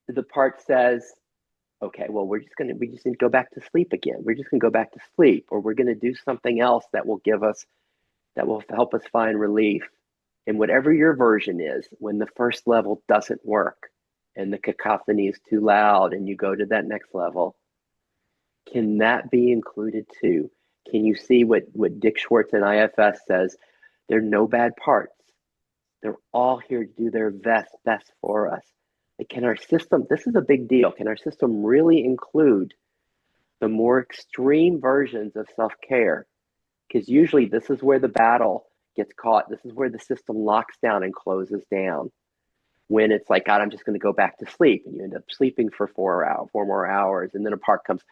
the part says, okay, well, we just need to go back to sleep again. We're just gonna go back to sleep, or we're gonna do something else that will help us find relief. And whatever your version is, when the first level doesn't work and the cacophony is too loud and you go to that next level, can that be included too? Can you see what Dick Schwartz and EIFS says? There are no bad parts. They're all here to do their best for us. Can our system, this is a big deal, can our system really include the more extreme versions of self-care? Because usually this is where the battle gets caught. This is where the system locks down and closes down. When it's like, God, I'm just going to go back to sleep. And you end up sleeping for 4 more hours. And then a part comes,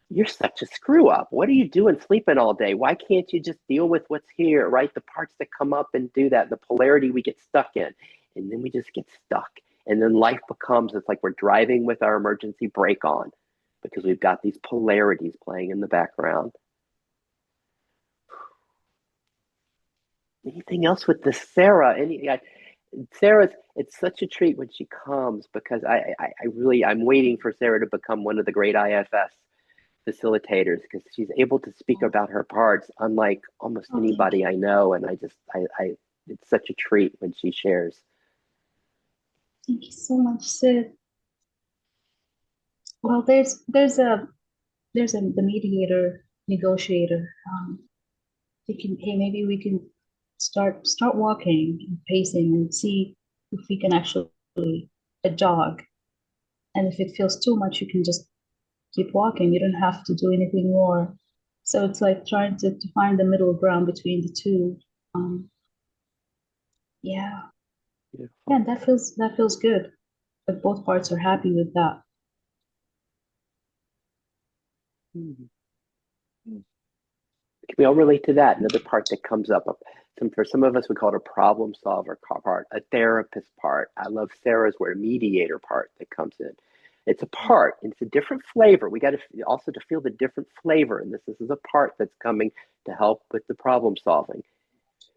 you're such a screw up. What are you doing sleeping all day? Why can't you just deal with what's here, right? The parts that come up and do that, the polarity we get stuck in. And then we just get stuck. And then life becomes, it's like we're driving with our emergency brake on because we've got these polarities playing in the background. Anything else with this, Sarah? Sarah's, it's such a treat when she comes, because I'm waiting for Sarah to become one of the great EIFS facilitators, because she's able to speak about her parts unlike almost anybody I know. And it's such a treat when she shares. Thank you so much, Sid. Well, there's the mediator, negotiator. Hey, maybe we can start walking and pacing and see if we can actually jog. And if it feels too much, you can just keep walking. You don't have to do anything more. So it's like trying to find the middle ground between the two. Yeah. Beautiful. Yeah, that feels good. But both parts are happy with that. Can we all relate to that? Another part that comes up. For some of us, we call it a problem solver part, a therapist part. I love Sarah's word, mediator part that comes in. It's a part. It's a different flavor. We got to also to feel the different flavor in this. This is a part that's coming to help with the problem solving.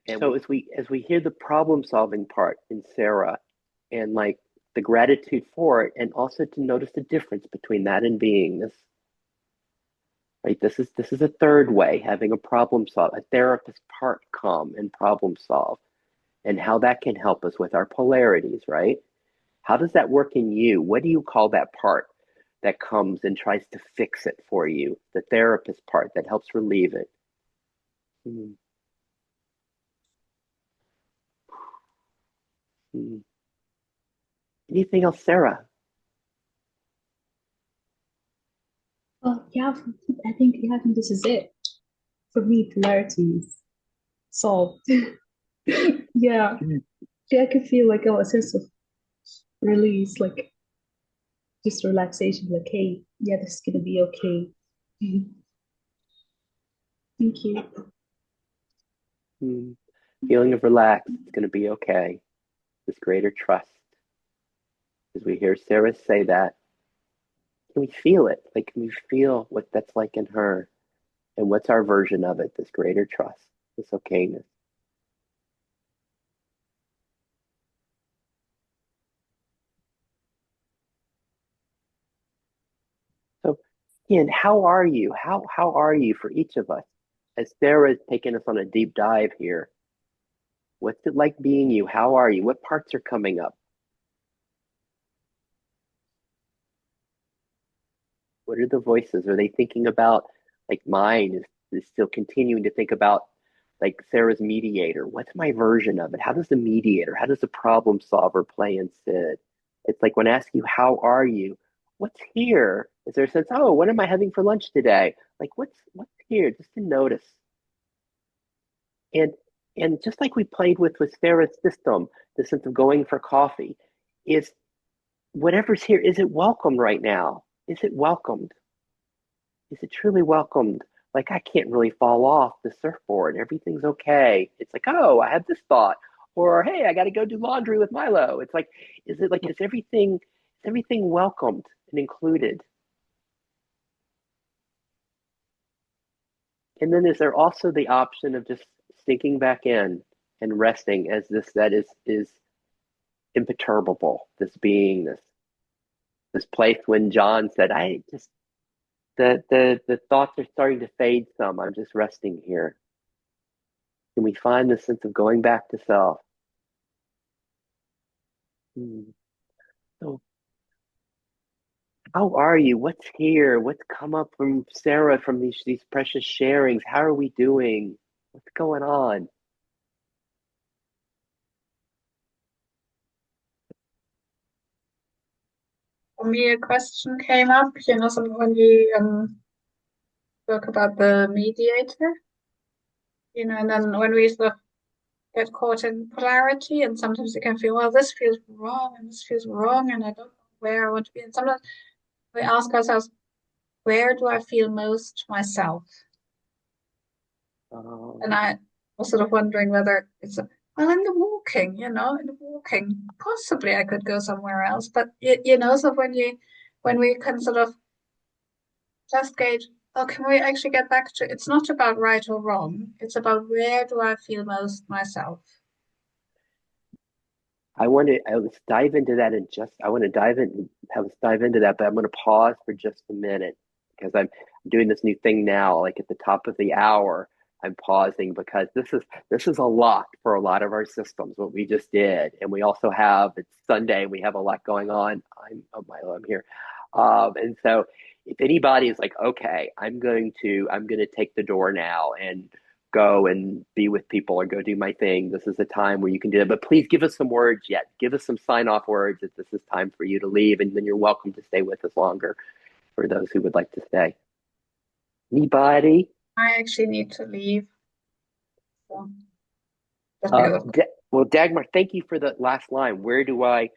And so as we hear the problem solving part in Sarah, and like the gratitude for it, and also to notice the difference between that and beingness. Right. This is a third way, having a problem solve, a therapist part come and problem solve, and how that can help us with our polarities, right? How does that work in you? What do you call that part that comes and tries to fix it for you? The therapist part that helps relieve it. Hmm. Hmm. Anything else, Sarah? Well, yeah, I think this is it. For me, polarity is solved. Yeah. I could feel like a sense of release, like just relaxation, like, hey, yeah, this is gonna be okay. Thank you. Hmm. Feeling of relaxed, it's going to be okay. This greater trust. As we hear Sarah say that, can we feel it? Like, can we feel what that's like in her? And what's our version of it? This greater trust, this okayness. So, Ian, how are you? How are you for each of us? As Sarah is taking us on a deep dive here, what's it like being you? How are you? What parts are coming up? What are the voices? Are they thinking about, like mine is still continuing to think about, like Sarah's mediator? What's my version of it? How does the mediator, how does the problem solver play in Sid? It's like when I ask you, how are you? What's here? Is there a sense, oh, what am I having for lunch today? Like what's here? Just to notice. And and just like we played with Sarah's system, the sense of going for coffee, is whatever's here, is it welcome right now? Is it welcomed? Is it truly welcomed? Like I can't really fall off the surfboard. Everything's okay. It's like, oh, I had this thought. Or hey, I gotta go do laundry with Milo. It's like, is everything welcomed and included? And then is there also the option of just sinking back in and resting as this that is imperturbable, this beingness, this place when John said, I just the thoughts are starting to fade some. I'm just resting here. Can we find the sense of going back to self? Hmm. So how are you? What's here? What's come up from Sarah from these precious sharings? How are we doing? What's going on? For me, a question came up, when you spoke about the mediator, and then when we sort of get caught in polarity, and sometimes you can feel, well, this feels wrong, and this feels wrong, and I don't know where I want to be. And sometimes we ask ourselves, where do I feel most myself? And I was sort of wondering whether it's well, in the walking, possibly I could go somewhere else. But so when we can sort of just gauge, oh, can we actually get back to it's not about right or wrong, it's about where do I feel most myself. Let's dive into that I want to have us dive into that, but I'm going to pause for just a minute because I'm doing this new thing now, like at the top of the hour, I'm pausing because this is a lot for a lot of our systems, what we just did. And we also it's Sunday, we have a lot going on. Milo, I'm here. And so if anybody is like, okay, I'm going to take the door now and go and be with people or go do my thing. This is a time where you can do that. But please give us some words yet. Give us some sign-off words that this is time for you to leave, and then you're welcome to stay with us longer for those who would like to stay. Anybody? I actually need to leave. So Well, Dagmar, thank you for the last line. Where do I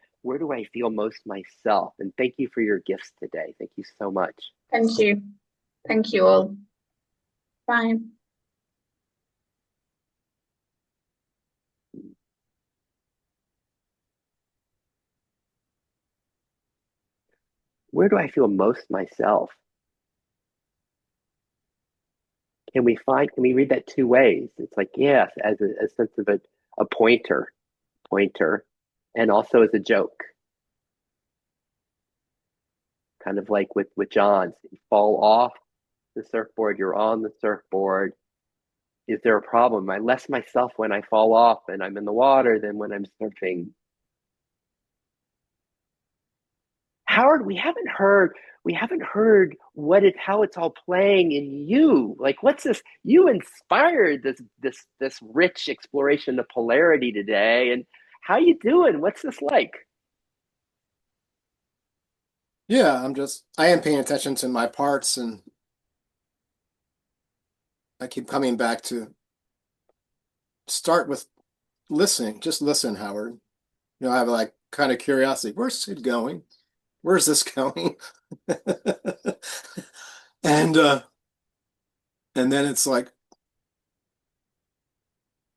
feel most myself? And thank you for your gifts today. Thank you so much. Thank you. Thank you all. Bye. where do I feel most myself? Can we read that two ways? It's like, yes, as a sense of a pointer, and also as a joke. Kind of like with John's, you fall off the surfboard, you're on the surfboard. Is there a problem? I less myself when I fall off and I'm in the water than when I'm surfing. Howard, we haven't heard how it's all playing in you. Like, what's this? You inspired this rich exploration of polarity today, and how you doing? What's this like? Yeah, I am paying attention to my parts, and I keep coming back to start with listening. Just listen, Howard. I have like kind of curiosity. Where's Sid going? Where's this going? and and then it's like,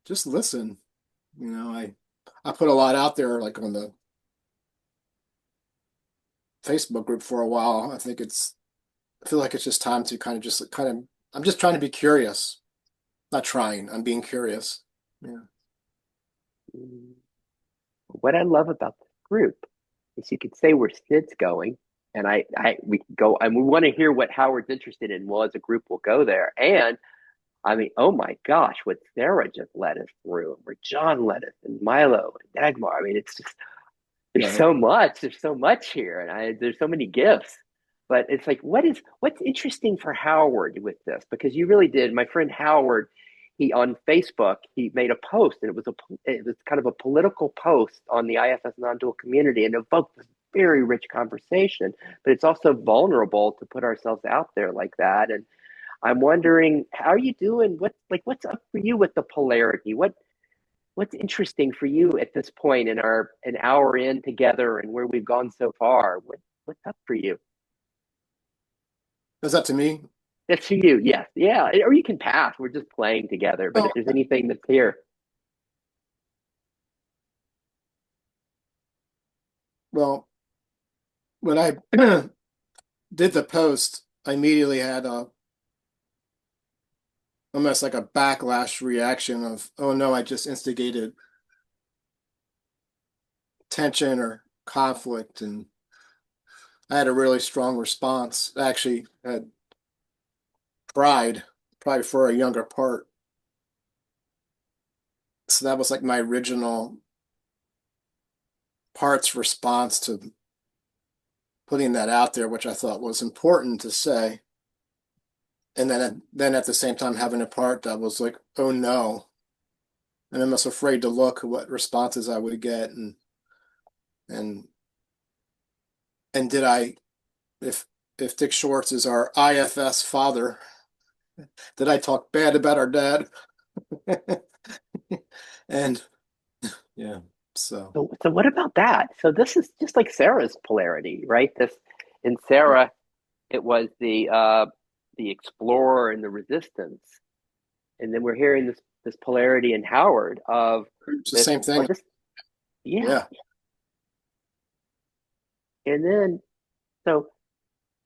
just listen. I put a lot out there, like on the Facebook group for a while. I feel like it's just time to I'm just trying to be curious. Not trying, I'm being curious. Yeah. What I love about this group is you could say where Sid's going, and we can go, and we want to hear what Howard's interested in. Well, as a group, we'll go there. And I mean, oh my gosh, what Sarah just led us through, and where John led us, and Milo and Dagmar. I mean, it's just there's so much. There's so much here, and there's so many gifts. But it's like, what's interesting for Howard with this? Because you really did. My friend Howard, he on Facebook, he made a post, and it was kind of a political post on the IFS non-dual community, and evoked this very rich conversation. But it's also vulnerable to put ourselves out there like that. And I'm wondering, how are you doing? What's up for you with the polarity? What's interesting for you at this point in an hour in together and where we've gone so far? What's up for you? Is that to me? That's for you, yes. Yeah. Or you can pass. We're just playing together. But if there's anything that's here. Well, when I did the post, I immediately had almost like a backlash reaction of, oh no, I just instigated tension or conflict. And I had a really strong response. I actually had pride, probably for a younger part. So that was like my original part's response to putting that out there, which I thought was important to say. And then at the same time having a part that was like, oh no. And I'm just afraid to look at what responses I would get, and did I, if Dick Schwartz is our IFS father, did I talk bad about our dad? And yeah, So what about that? So this is just like Sarah's polarity, right? In Sarah, it was the explorer and the resistance, and then we're hearing this polarity in Howard of it's the same thing. Yeah. And then, so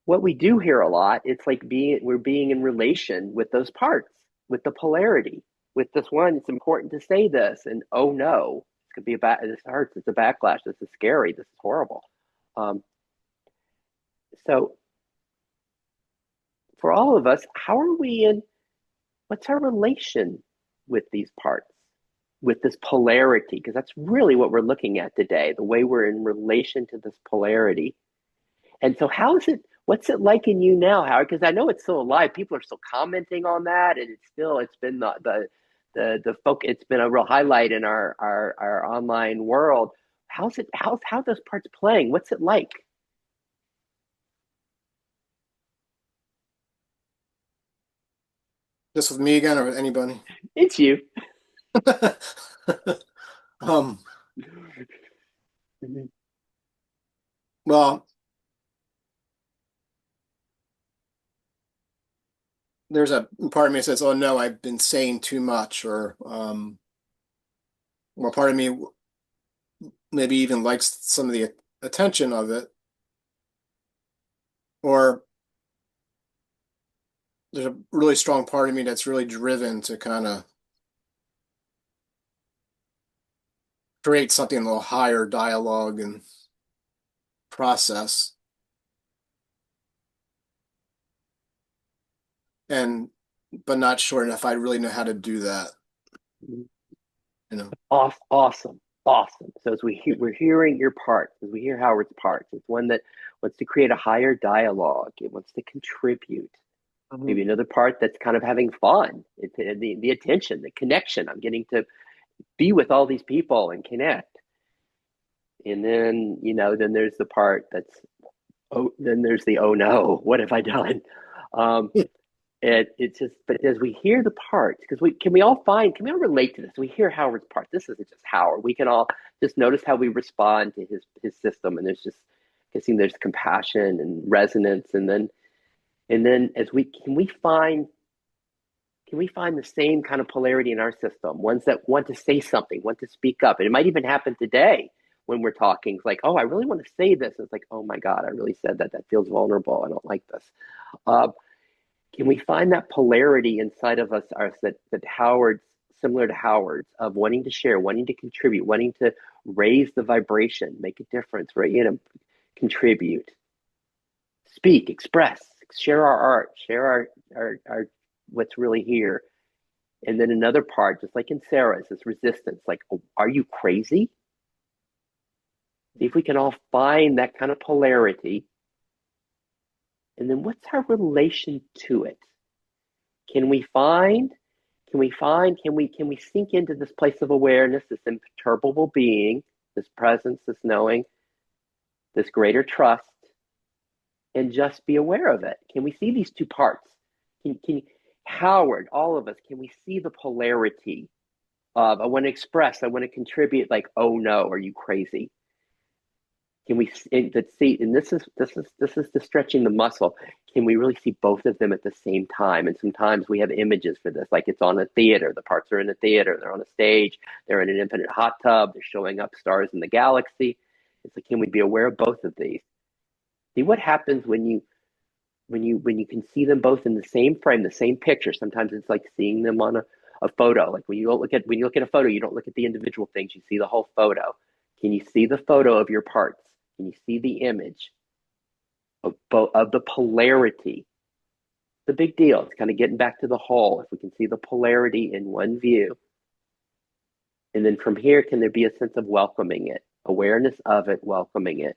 what we do hear a lot, it's like we're being in relation with those parts, with the polarity, with this one. It's important to say this, and oh no, it could be this hurts. It's a backlash. This is scary. This is horrible. So for all of us, how are we in? What's our relation with these parts, with this polarity? Because that's really what we're looking at today, the way we're in relation to this polarity. And so what's it like in you now, Howard? Because I know it's still alive. People are still commenting on that, and it's been the focus. It's been a real highlight in our online world. How those parts playing? What's it like? Just with me again, or with anybody? It's you. Well, there's a part of me that says, oh no, I've been saying too much, or part of me maybe even likes some of the attention of it. or there's a really strong part of me that's really driven to kind of create something a little higher dialogue and process. But not sure if I really know how to do that. You know. Awesome. So as we're hearing your parts, as we hear Howard's parts, it's one that wants to create a higher dialogue. It wants to contribute. Maybe another part that's kind of having fun. It's the attention, the connection. I'm getting to be with all these people and connect. And then, then there's the part that's, then there's the, oh no, what have I done? It's just, but as we hear the parts, because can we all relate to this? We hear Howard's parts. This isn't just Howard. We can all just notice how we respond to his system. And there's compassion and resonance. And then as can we find the same kind of polarity in our system, ones that want to say something, want to speak up. And it might even happen today when we're talking. It's like, oh, I really want to say this. And it's like, oh my God, I really said that. That feels vulnerable. I don't like this. Can we find that polarity inside of us that Howard's, similar to Howard's, of wanting to share, wanting to contribute, wanting to raise the vibration, make a difference, right? Contribute, speak, express, share our art, share our what's really here. And then another part, just like in Sarah's, this resistance, like, oh, are you crazy? See if we can all find that kind of polarity. And then what's our relation to it? Can we sink into this place of awareness, this imperturbable being, this presence, this knowing, this greater trust, and just be aware of it? Can we see these two parts? Can Howard, all of us, can we see the polarity of, I want to express, I want to contribute, like, oh no, are you crazy? Can we see? And this is the stretching the muscle. Can we really see both of them at the same time? And sometimes we have images for this, like it's on a theater. The parts are in a theater. They're on a stage. They're in an infinite hot tub. They're showing up stars in the galaxy. It's like, can we be aware of both of these? See what happens when you can see them both in the same frame, the same picture. Sometimes it's like seeing them on a photo. Like when you look at a photo, you don't look at the individual things. You see the whole photo. Can you see the photo of your parts? Can you see the image of the polarity? The big deal. It's kind of getting back to the whole. If we can see the polarity in one view, and then from here, can there be a sense of welcoming it, awareness of it, welcoming it?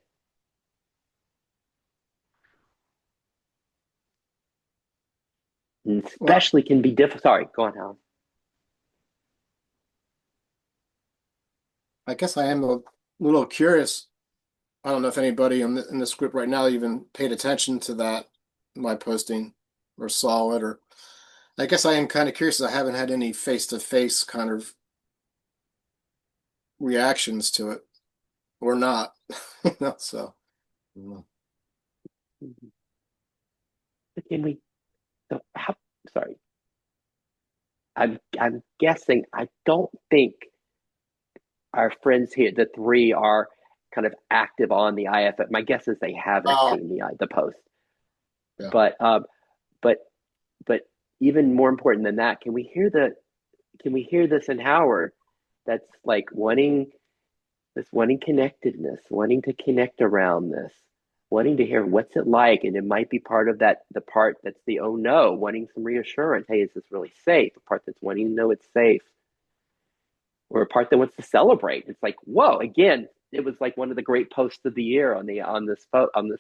And especially can be difficult. Sorry, go on, Howard. I guess I am a little curious. I don't know if anybody in this group right now even paid attention to that, my posting, or saw it, or I guess I am kind of curious. I haven't had any face-to-face kind of reactions to it, or not. So. Can we? Sorry. I'm guessing. I don't think our friends here, the three, are kind of active on the EIFS. My guess is they haven't seen the post. Yeah. But even more important than that, can we hear this in Howard? That's like wanting connectedness, wanting to connect around this, wanting to hear what's it like, and it might be part of that, the part that's the oh no, wanting some reassurance. Hey, is this really safe? A part that's wanting to know it's safe, or a part that wants to celebrate. It's like, whoa! Again, it was like one of the great posts of the year on this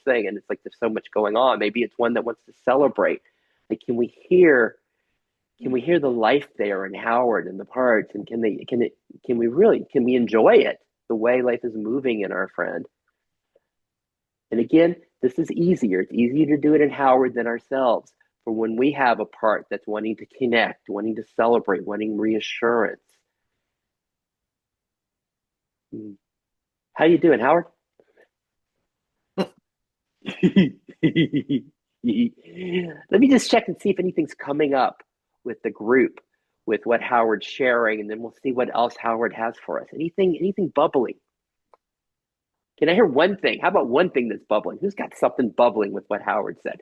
thing, and it's like there's so much going on. Maybe it's one that wants to celebrate. Like, can we hear the life there in Howard and the parts, and can we enjoy it, the way life is moving in our friend? And again, this is easier. It's easier to do it in Howard than ourselves. For when we have a part that's wanting to connect, wanting to celebrate, wanting reassurance. How you doing, Howard? Let me just check and see if anything's coming up with the group, with what Howard's sharing, and then we'll see what else Howard has for us. Anything bubbling? Can I hear one thing? How about one thing that's bubbling? Who's got something bubbling with what Howard said?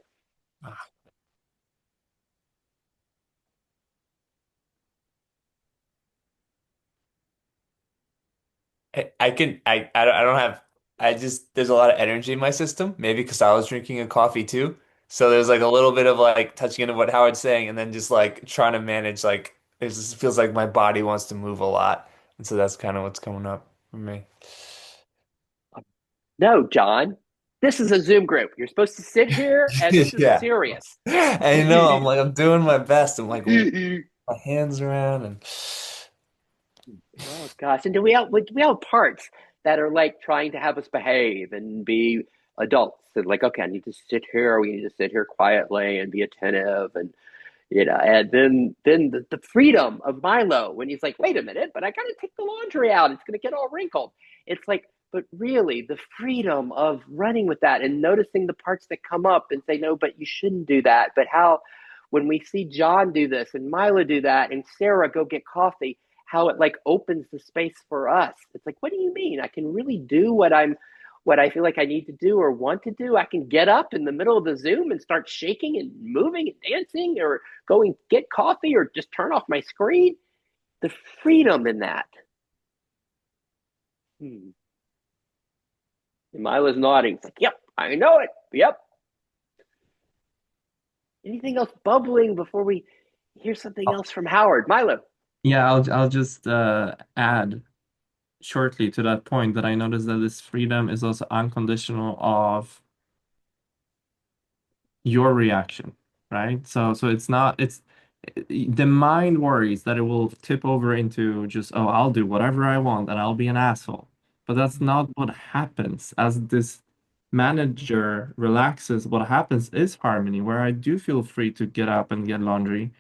I don't have, I just, there's a lot of energy in my system, maybe because I was drinking a coffee too. So there's like a little bit of like touching into what Howard's saying and then just like trying to manage, like, it just feels like my body wants to move a lot. And so that's kind of what's coming up for me. No, John. This is a Zoom group. You're supposed to sit here, and this is Yeah. serious. I know, I'm like, I'm doing my best. I'm like, my hands around and Oh gosh! And do we have parts that are like trying to have us behave and be adults? And like, okay, I need to sit here. We need to sit here quietly and be attentive, and and then the freedom of Milo when he's like, wait a minute, but I got to take the laundry out. It's going to get all wrinkled. It's like, but really, the freedom of running with that and noticing the parts that come up and say, no, but you shouldn't do that. But how, when we see John do this and Milo do that and Sarah go get coffee, how it like opens the space for us. It's like, what do you mean? I can really do what I feel like I need to do or want to do. I can get up in the middle of the Zoom and start shaking and moving and dancing or going get coffee or just turn off my screen. The freedom in that. And Milo's nodding. It's like, yep, I know it. Yep. Anything else bubbling before we hear something else from Howard? Milo. Yeah, I'll just add shortly to that point that I noticed that this freedom is also unconditional of your reaction, right? So it's not it's the mind worries that it will tip over into just, oh, I'll do whatever I want and I'll be an asshole. But that's not what happens. As this manager relaxes, what happens is harmony, where I do feel free to get up and get laundry.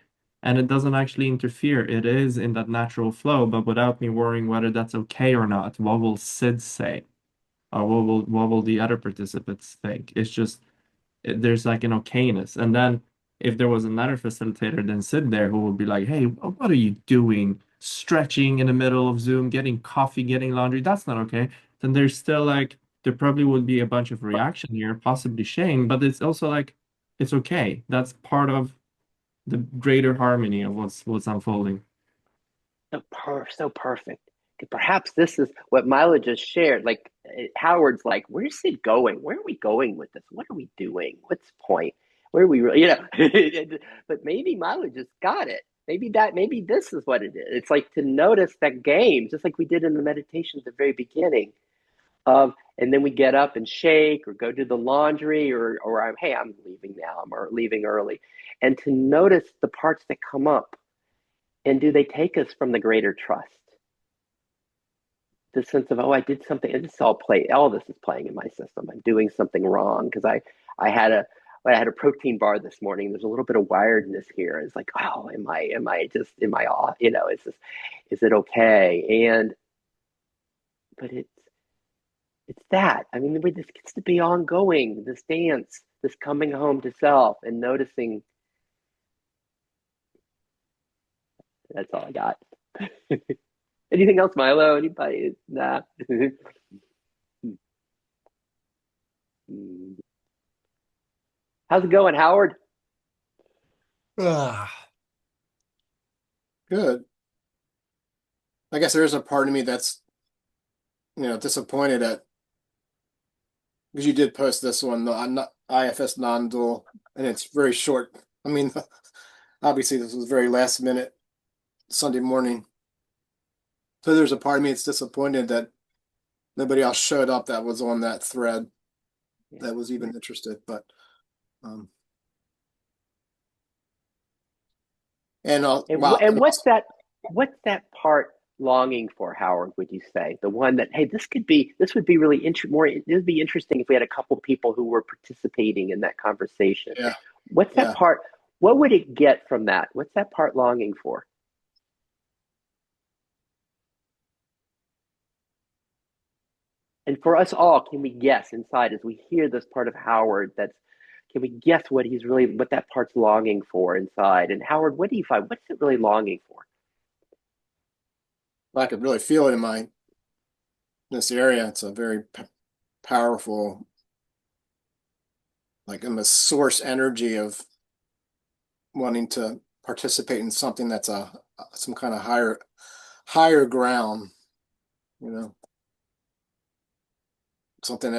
And it doesn't actually interfere. It is in that natural flow, but without me worrying whether that's okay or not. What will Sid say? Or what will the other participants think? It's just there's like an okayness. And then if there was another facilitator than Sid there who would be like, hey, what are you doing? Stretching in the middle of Zoom, getting coffee, getting laundry, that's not okay. Then there's still like, there probably would be a bunch of reaction here, possibly shame, but it's also like, it's okay. That's part of the greater harmony of what's unfolding. So perfect. Perhaps this is what Milo just shared. Like Howard's like, where's Sid going? Where are we going with this? What are we doing? What's the point? Where are we really, but maybe Milo just got it. Maybe this is what it is. It's like to notice that game, just like we did in the meditation at the very beginning of, and then we get up and shake or go do the laundry or I'm leaving now. I'm leaving early. And to notice the parts that come up and do they take us from the greater trust? The sense of, oh, I did something, and all this is playing in my system. I'm doing something wrong because I had a protein bar this morning. There's a little bit of wiredness here. It's like, oh, am I off? Is it okay? But it's that. I mean, this gets to be ongoing, this dance, this coming home to self and noticing. That's all I got. Anything else, Milo? Anybody? Nah. How's it going, Howard? ah, Good. I guess there is a part of me that's, disappointed at, because you did post this one, the IFS non-dual, and it's very short. I mean, obviously this was very last minute Sunday morning. So there's a part of me that's disappointed that nobody else showed up that was on that thread that was even interested. But um wow. And what's that part longing for, Howard, would you say? The one that, hey, this would be really this would be interesting if we had a couple people who were participating in that conversation. Yeah. What's that Yeah. part? What would it get from that? What's that part longing for? And for us all, can we guess inside as we hear this part of Howard can we guess what that part's longing for inside? And Howard, what do you find? What's it really longing for? I could really feel it in this area. It's a very powerful, like in the source energy of wanting to participate in something that's some kind of higher ground, you know, something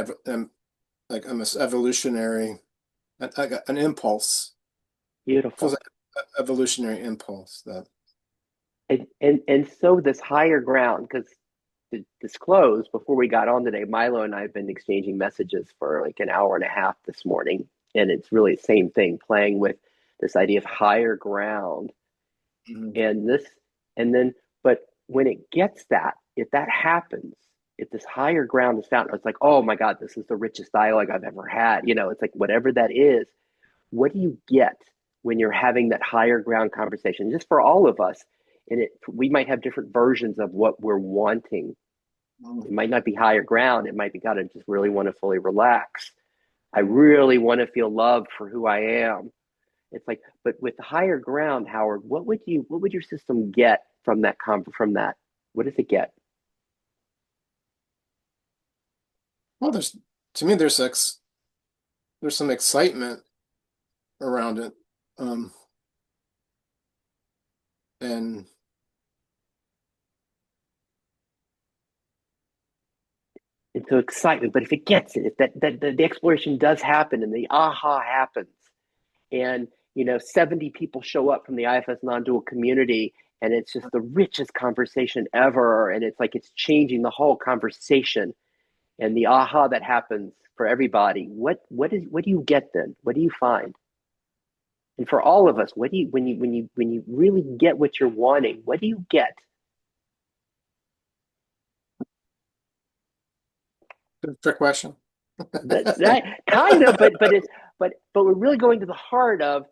like almost evolutionary, like an impulse. Beautiful. Feels like an evolutionary impulse that. And so this higher ground, because to disclose, before we got on today, Milo and I have been exchanging messages for like an hour and a half this morning, and it's really the same thing, playing with this idea of higher ground. And this, and then, but when it gets that, if that happens, if this higher ground is found, it's like, oh my God, this is the richest dialogue I've ever had. You know, it's like whatever that is, what do you get when you're having that higher ground conversation? Just for all of us, and we might have different versions of what we're wanting. It might not be higher ground. It might be, God, I just really want to fully relax. I really want to feel loved for who I am. It's like, but with the higher ground, Howard, what would your system get from that What does it get? Well, to me, there's some excitement around it, and Into excitement. But if it gets it, if that the exploration does happen and the aha happens, and 70 people show up from the IFS non-dual community, and it's just the richest conversation ever, and it's like it's changing the whole conversation, and the aha that happens for everybody. What do you get then? What do you find? And for all of us, what do you when you really get what you're wanting? What do you get? trick question. That kind of, but we're really going to the heart of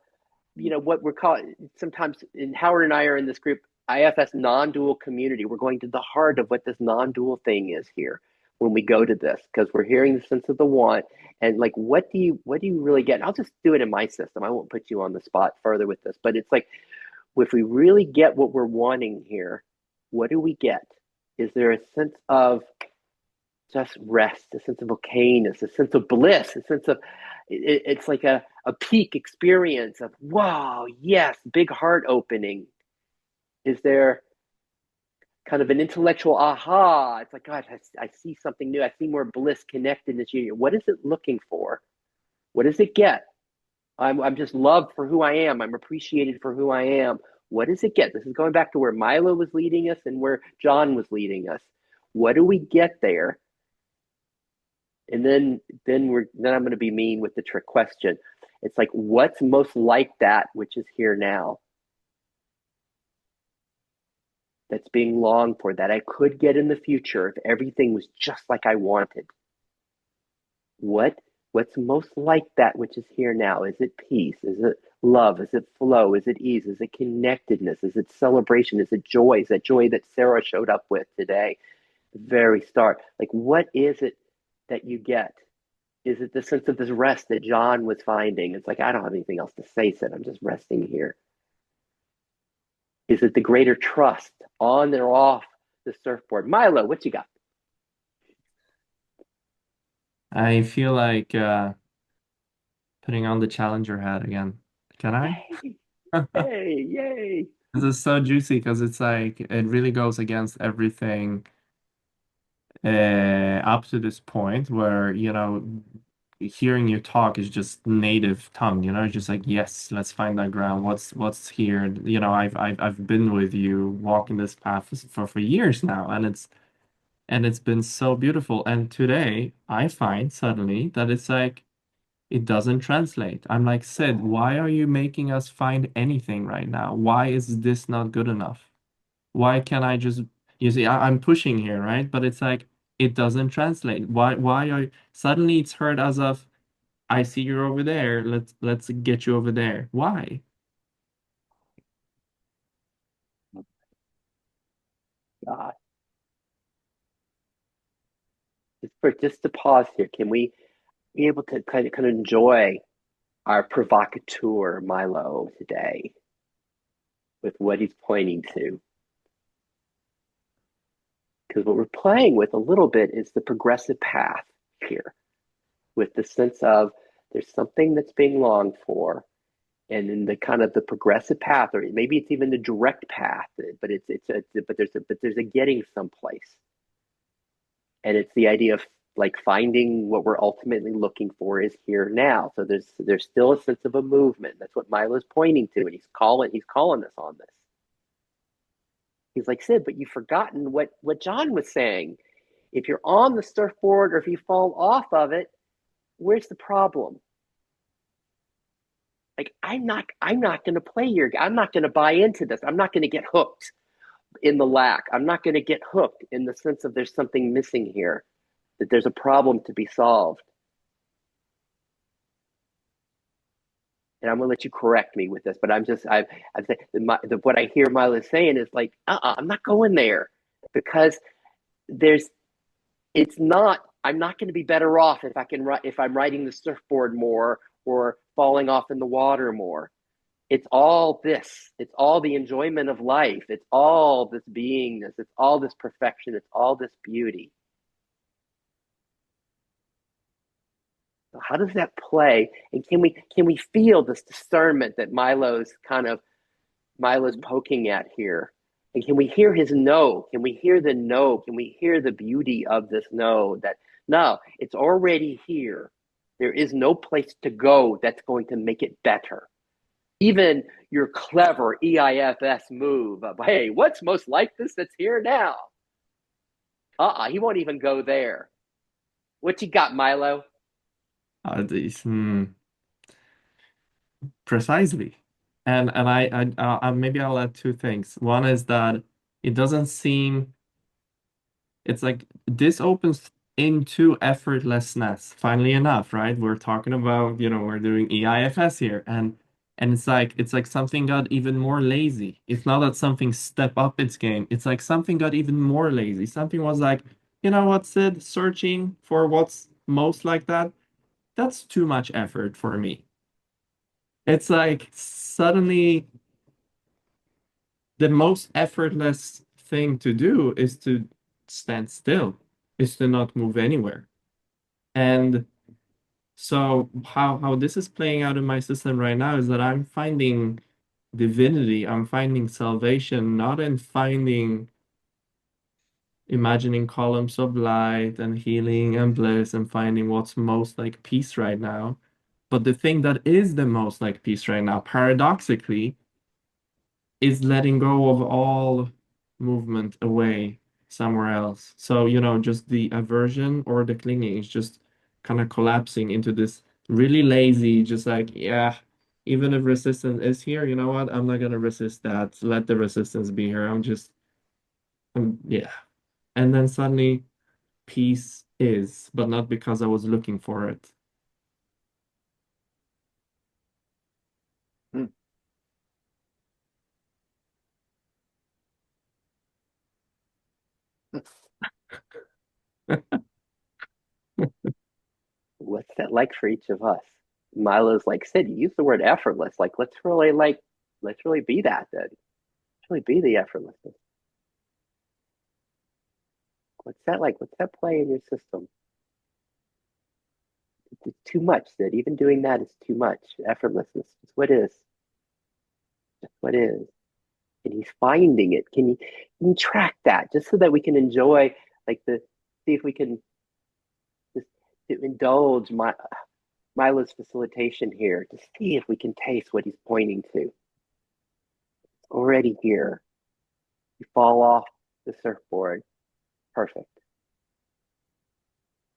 what we're calling sometimes. And Howard and I are in this group, IFS non-dual community. We're going to the heart of what this non-dual thing is here when we go to this, because we're hearing the sense of the want, and like what do you really get? And I'll just do it in my system. I won't put you on the spot further with this, but it's like if we really get what we're wanting here, what do we get? Is there a sense of just rest, a sense of okayness, a sense of bliss, a sense of it's like a peak experience of wow, yes, big heart opening? Is there kind of an intellectual aha? It's like, God, I see something new. I see more bliss, connectedness, union. What is it looking for? What does it get? I'm just loved for who I am. I'm appreciated for who I am. What does it get? This is going back to where Milo was leading us and where John was leading us. What do we get there? And then I'm going to be mean with the trick question. It's like, what's most like that which is here now? That's being longed for, that I could get in the future if everything was just like I wanted. What's most like that which is here now? Is it peace? Is it love? Is it flow? Is it ease? Is it connectedness? Is it celebration? Is it joy? Is that joy that Sarah showed up with today? The very start. Like, what is it that you get? Is it the sense of this rest that John was finding? It's like, I don't have anything else to say, Sid. I'm just resting here. Is it the greater trust on or off the surfboard? Milo, what you got? I feel like putting on the challenger hat again. Can I? Hey, yay. This is so juicy because it's like it really goes against everything up to this point where, hearing you talk is just native tongue, it's just like, yes, let's find that ground. What's here? I've been with you walking this path for years now, and it's been so beautiful. And today I find suddenly that it's like it doesn't translate. I'm like, Sid, why are you making us find anything right now? Why is this not good enough? Why can't I just, you see, I'm pushing here, right? But it's like it doesn't translate. Why are suddenly it's heard as of I see you're over there. Let's get you over there. Why? God. Just to pause here, can we be able to kind of enjoy our provocateur Milo today with what he's pointing to? Because what we're playing with a little bit is the progressive path. here with the sense of there's something that's being longed for, and in the kind of the progressive path, or maybe it's even the direct path, but there's a getting someplace, and it's the idea of like finding what we're ultimately looking for is here now. So there's still a sense of a movement. That's what Milo's pointing to, and he's calling us on this. He's like, Sid, but you've forgotten what John was saying. If you're on the surfboard or if you fall off of it, where's the problem? Like, I'm not going to play I'm not going to buy into this. I'm not going to get hooked in the lack. I'm not going to get hooked in the sense of there's something missing here, that there's a problem to be solved. And I'm going to let you correct me with this, but I'm saying what I hear Milo saying is like, I'm not going there, because I'm not going to be better off if I'm riding the surfboard more or falling off in the water more. It's all this. It's all the enjoyment of life. It's all this beingness. It's all this perfection. It's all this beauty. So how does that play? And can we feel this discernment that Milo's poking at here? And can we hear his no? Can we hear the no? Can we hear the beauty of this no? That no, it's already here. There is no place to go that's going to make it better. Even your clever EIFS move of, hey, what's most like this that's here now? He won't even go there. What you got, Milo? Precisely. And I maybe I'll add two things. One is that it doesn't seem, it's like this opens into effortlessness. Finally enough, right? We're talking about, we're doing EIFS here, and it's like something got even more lazy. It's not that something step up its game. It's like something got even more lazy. Something was like, you know what, Sid, searching for what's most like that, that's too much effort for me. It's like suddenly the most effortless thing to do is to stand still, is to not move anywhere. And so how this is playing out in my system right now is that I'm finding divinity, I'm finding salvation, not in imagining columns of light and healing and bliss and finding what's most like peace right now. But the thing that is the most like peace right now, paradoxically, is letting go of all movement away somewhere else. So, just the aversion or the clinging is just kind of collapsing into this really lazy, just like, yeah, even if resistance is here, you know what? I'm not gonna resist that. Let the resistance be here. Yeah. And then suddenly peace is, but not because I was looking for it. Hmm. What's that like for each of us? Milo's like, Sid, you use the word effortless. Like, let's really be that then. Let's really be the effortlessness. What's that like? What's that play in your system? It's too much, Sid. Even doing that is too much. Effortlessness is what is. Just what is. And he's finding it. Can you track that just so that we can enjoy, like, see if we can just to indulge Milo's facilitation here to see if we can taste what he's pointing to. It's already here. You fall off the surfboard. Perfect.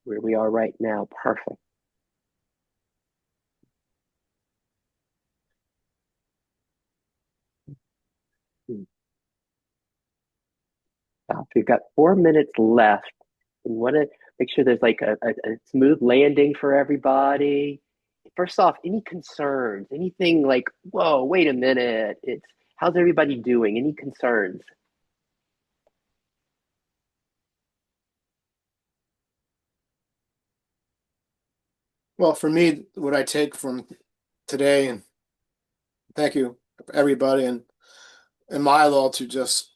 Where we are right now, perfect. We've got 4 minutes left, and want to make sure there's like a smooth landing for everybody. First off, any concerns? Anything like, whoa, wait a minute. How's everybody doing? Any concerns? Well, for me, what I take from today, and thank you everybody, and Milo, to just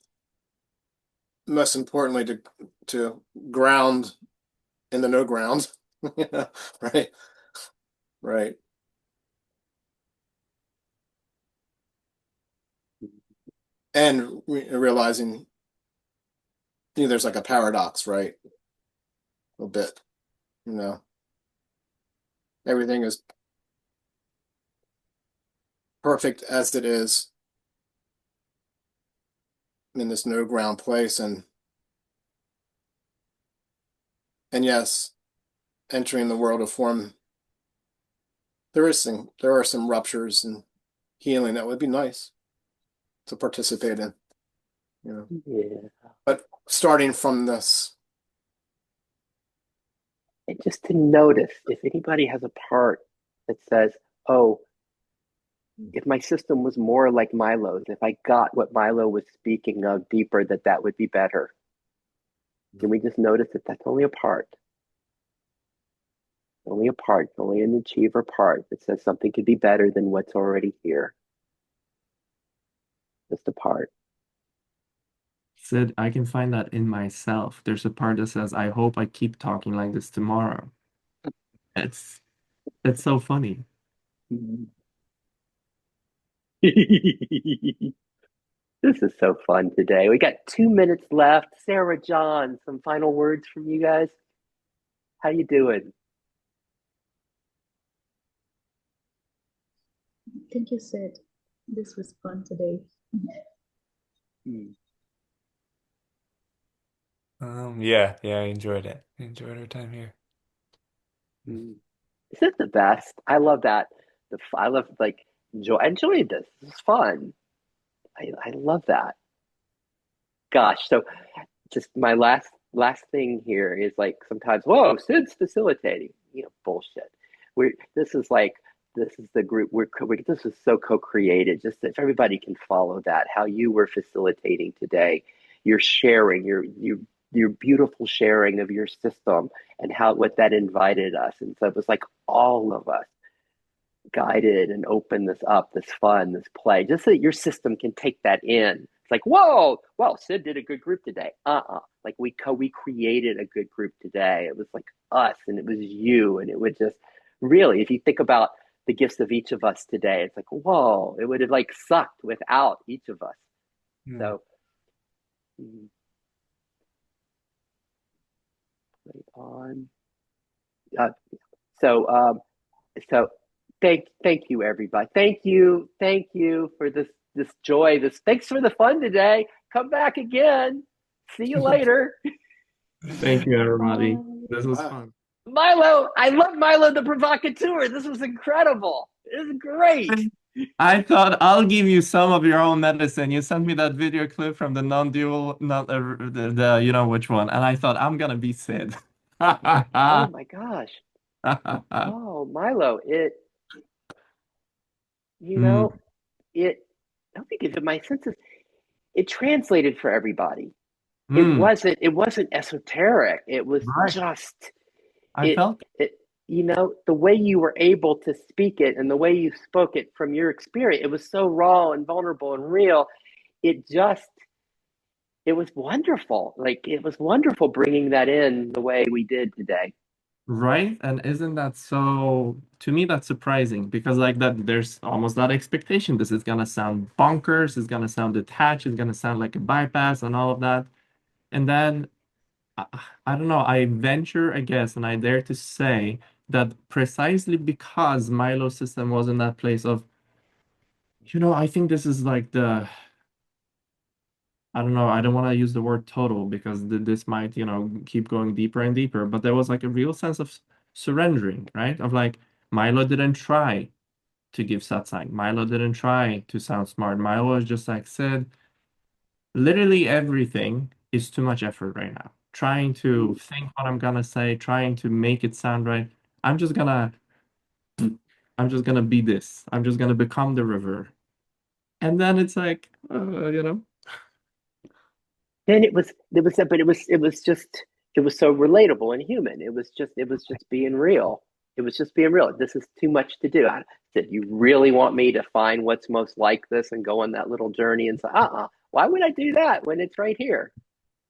most importantly to ground in the no ground, Yeah, right, right. And realizing, there's like a paradox, right? A bit, everything is perfect as it is in this no ground place, and yes, entering the world of form, there are some ruptures and healing that would be nice to participate in, Yeah. but starting from this. And just to notice if anybody has a part that says, oh, if my system was more like Milo's, if I got what Milo was speaking of deeper, that would be better. Can we just notice that that's only a part? Only a part, only an achiever part that says something could be better than what's already here. Just a part. Sid, I can find that in myself. There's a part that says, I hope I keep talking like this tomorrow. It's so funny. This is so fun today. We got 2 minutes left. Sarah John, some final words from you guys. How you doing? Thank you, Sid. This was fun today. Yeah, I enjoyed it. I enjoyed our time here. Isn't it the best? I love that. I love like enjoy. I enjoyed this. This is fun. I love that. Gosh, so just my last thing here is like sometimes, whoa, Sid's facilitating. Bullshit. We're this is the group this is so co-created. Just if everybody can follow that, how you were facilitating today, you're sharing your beautiful sharing of your system and how what that invited us. And so it was like all of us guided and open this up, this fun, this play, just so that your system can take that in. It's like, whoa, well, Sid did a good group today. Like we created a good group today. It was like us and it was you. And it would just really, if you think about the gifts of each of us today, it's like, whoa, it would have like sucked without each of us. So, play on. Uh, so thank you everybody. Thank you for this joy. Thanks for the fun today. Come back again. See you later. Thank you, everybody. This was fun. Milo, I love Milo the provocateur. This was incredible. It was great. I thought I'll give you some of your own medicine. You sent me that video clip from the non-dual, not the you know which one, and I thought I'm gonna be Sid. Oh my gosh. Oh, Milo, it let me give it my senses. It translated for everybody. It wasn't esoteric. It was Right. just I felt it the way you were able to speak it and the way you spoke it from your experience, it was so raw and vulnerable and real. It was wonderful. Like it was wonderful bringing that in the way we did today. right, and isn't that so? To me, that's surprising because like that, there's almost that expectation. This is gonna sound bonkers. It's gonna sound detached. It's gonna sound like a bypass and all of that. And then I, I don't know. I venture a guess, and I dare to say that precisely because Milo's system was in that place of, I think this is like I don't know, I don't want to use the word total because this might, keep going deeper and deeper, but there was like a real sense of surrendering, right? Of like, Milo didn't try to give satsang. Milo didn't try to sound smart. Milo was just like, said, literally everything is too much effort right now. Trying to think what I'm gonna say, trying to make it sound right. I'm just gonna I'm just gonna be this. I'm just gonna become the river. And then it's like, Then it was just it was so relatable and human. It was just being real. It was just being real. This is too much to do. I said, you really want me to find what's most like this and go on that little journey and say, why would I do that when it's right here?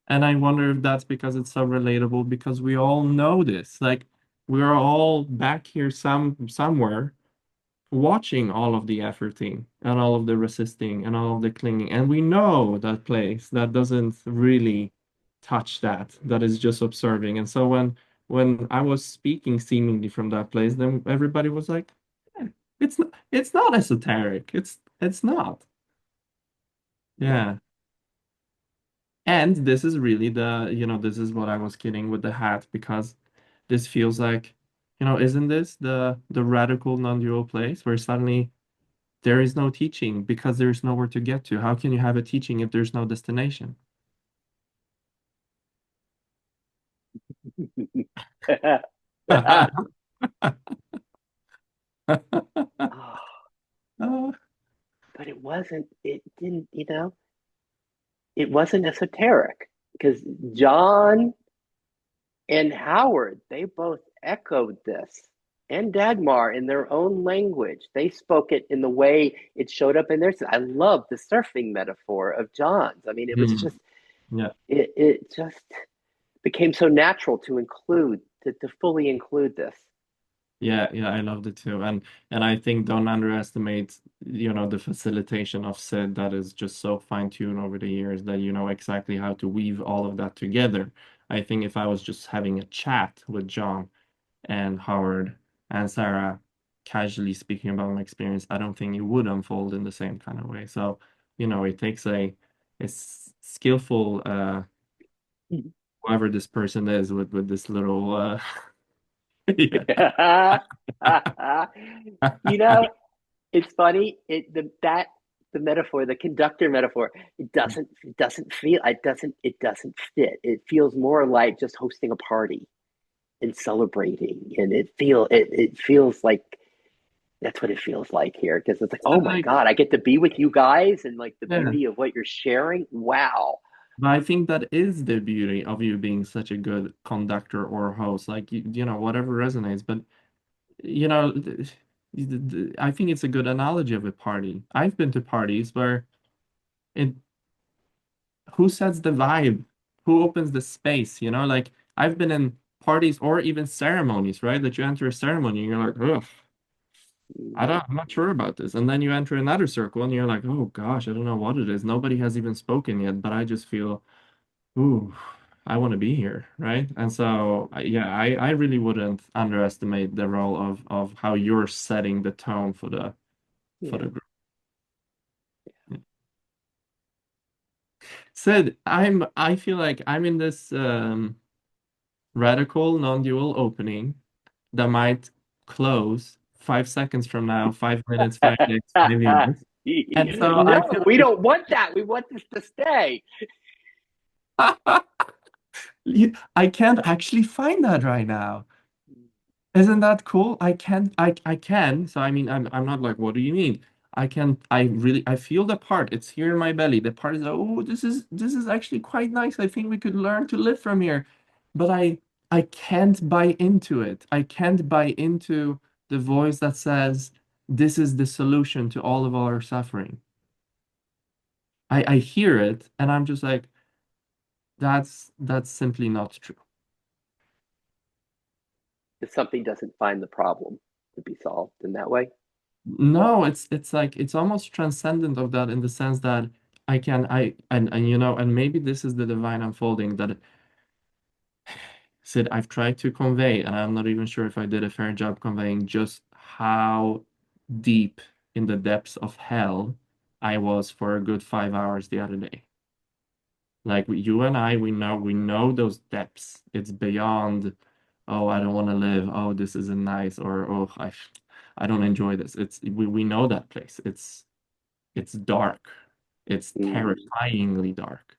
And I wonder if that's because it's so relatable because we all know this. Like we're all back here somewhere watching all of the efforting and all of the resisting and all of the clinging. And we know that place that doesn't really touch that, that is just observing. And so when I was speaking seemingly from that place, then everybody was like, "Eh, it's not esoteric. It's not." Yeah. And this is really this is what I was kidding with the hat because this feels like, isn't this the radical non-dual place where suddenly there is no teaching because there's nowhere to get to. How can you have a teaching if there's no destination? Oh, Uh, but it didn't, it wasn't esoteric because John and Howard, they both echoed this. And Dagmar in their own language. They spoke it in the way it showed up in theirs. I love the surfing metaphor of John's. I mean, it was hmm, just yeah, it just became so natural to include to fully include this. yeah, I loved it too. And I think don't underestimate, the facilitation of Sid that is just so fine-tuned over the years that you know exactly how to weave all of that together. I think if I was just having a chat with John and Howard and Sarah casually speaking about my experience, I don't think it would unfold in the same kind of way. So, it takes a skillful whoever this person is with this little yeah. You know, it's funny. The metaphor, the conductor metaphor, it doesn't fit. It feels more like just hosting a party and celebrating, and it feels like that's what it feels like here because it's like, So oh my like God, I get to be with you guys and like the yeah. beauty of what you're sharing. Wow. But I think that is the beauty of you being such a good conductor or host. Like whatever resonates. But you know, I think it's a good analogy of a party. I've been to parties where it who sets the vibe? Who opens the space? Like I've been in parties or even ceremonies, right? That you enter a ceremony and you're like, ugh, I'm not sure about this. And then you enter another circle and you're like, oh gosh, I don't know what it is. Nobody has even spoken yet, but I just feel, ooh, I want to be here, right? And so, yeah, I really wouldn't underestimate the role of how you're setting the tone for the Yeah. group. Sid, I feel like I'm in this radical non-dual opening that might close 5 seconds from now, 5 minutes, 5 days, 5 years. And so I No, feel we don't want that. We want this to stay. like I can't actually find that right now. Isn't that cool? I can. So I mean I'm not like, what do you mean? I feel the part. It's here in my belly. The part is like, oh, this is actually quite nice. I think we could learn to live from here. But I can't buy into it. I can't buy into the voice that says this is the solution to all of our suffering. I hear it and I'm just like, that's simply not true. If something doesn't find the problem to be solved in that way. No, it's like it's almost transcendent of that in the sense that I can I and and maybe this is the divine unfolding that Sid I've tried to convey, and I'm not even sure if I did a fair job conveying just how deep in the depths of hell I was for a good 5 hours the other day. Like you and I, we know those depths. It's beyond, oh, I don't want to live. Oh, this isn't nice, or oh, I don't enjoy this. We know that place. It's dark. It's Mm. terrifyingly dark.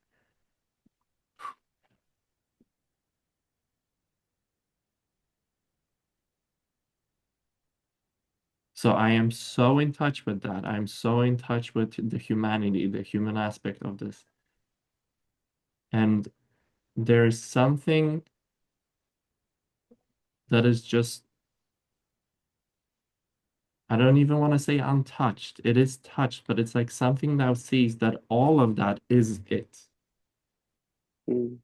So I am so in touch with that. I'm so in touch with the humanity, the human aspect of this. And there's something that is just, I don't even want to say untouched. It is touched, but it's like something now sees that all of that is it. Mm.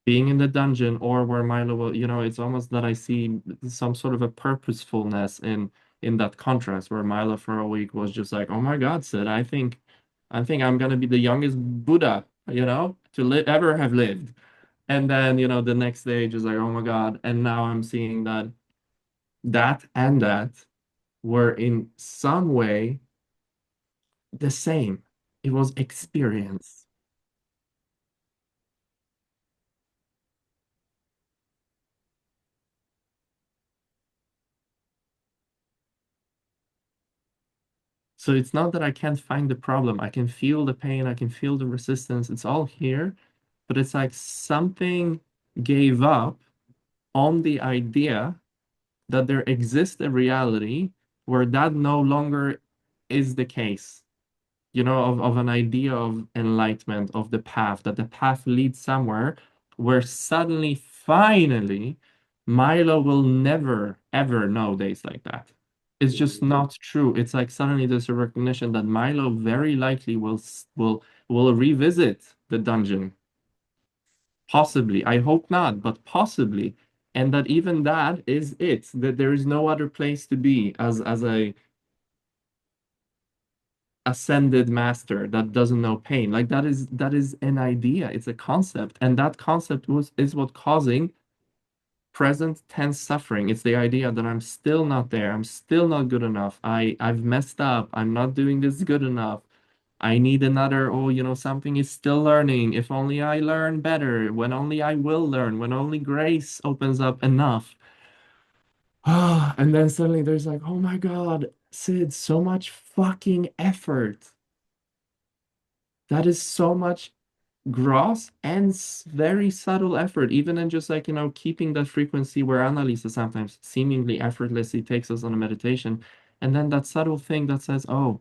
being in the dungeon or where Milo will, it's almost that I see some sort of a purposefulness in that contrast where Milo for a week was just like, oh my God, Sid, I think I'm gonna be the youngest Buddha, to ever have lived. And then, the next day just like, oh my God. And now I'm seeing that and that were in some way the same. It was experience. So it's not that I can't find the problem. I can feel the pain, I can feel the resistance. It's all here, but it's like something gave up on the idea that there exists a reality where that no longer is the case. Of an idea of enlightenment, of the path, that the path leads somewhere where suddenly, finally, Milo will never, ever know days like that. It's just not true. It's like suddenly there's a recognition that Milo very likely will revisit the dungeon. Possibly. I hope not, but possibly. And that even that is it, that there is no other place to be as a ascended master that doesn't know pain. Like that is an idea, it's a concept, and that concept is what causing present tense suffering. It's the idea that I'm still not there, I'm still not good enough, I've messed up, I'm not doing this good enough, I need another, something is still learning, if only I learn better, when only I will learn, when only grace opens up enough. And then suddenly there's like, oh my God, Sid, so much fucking effort. That is so much gross and very subtle effort, even in just like, keeping that frequency where Annalisa sometimes seemingly effortlessly takes us on a meditation. And then that subtle thing that says, oh,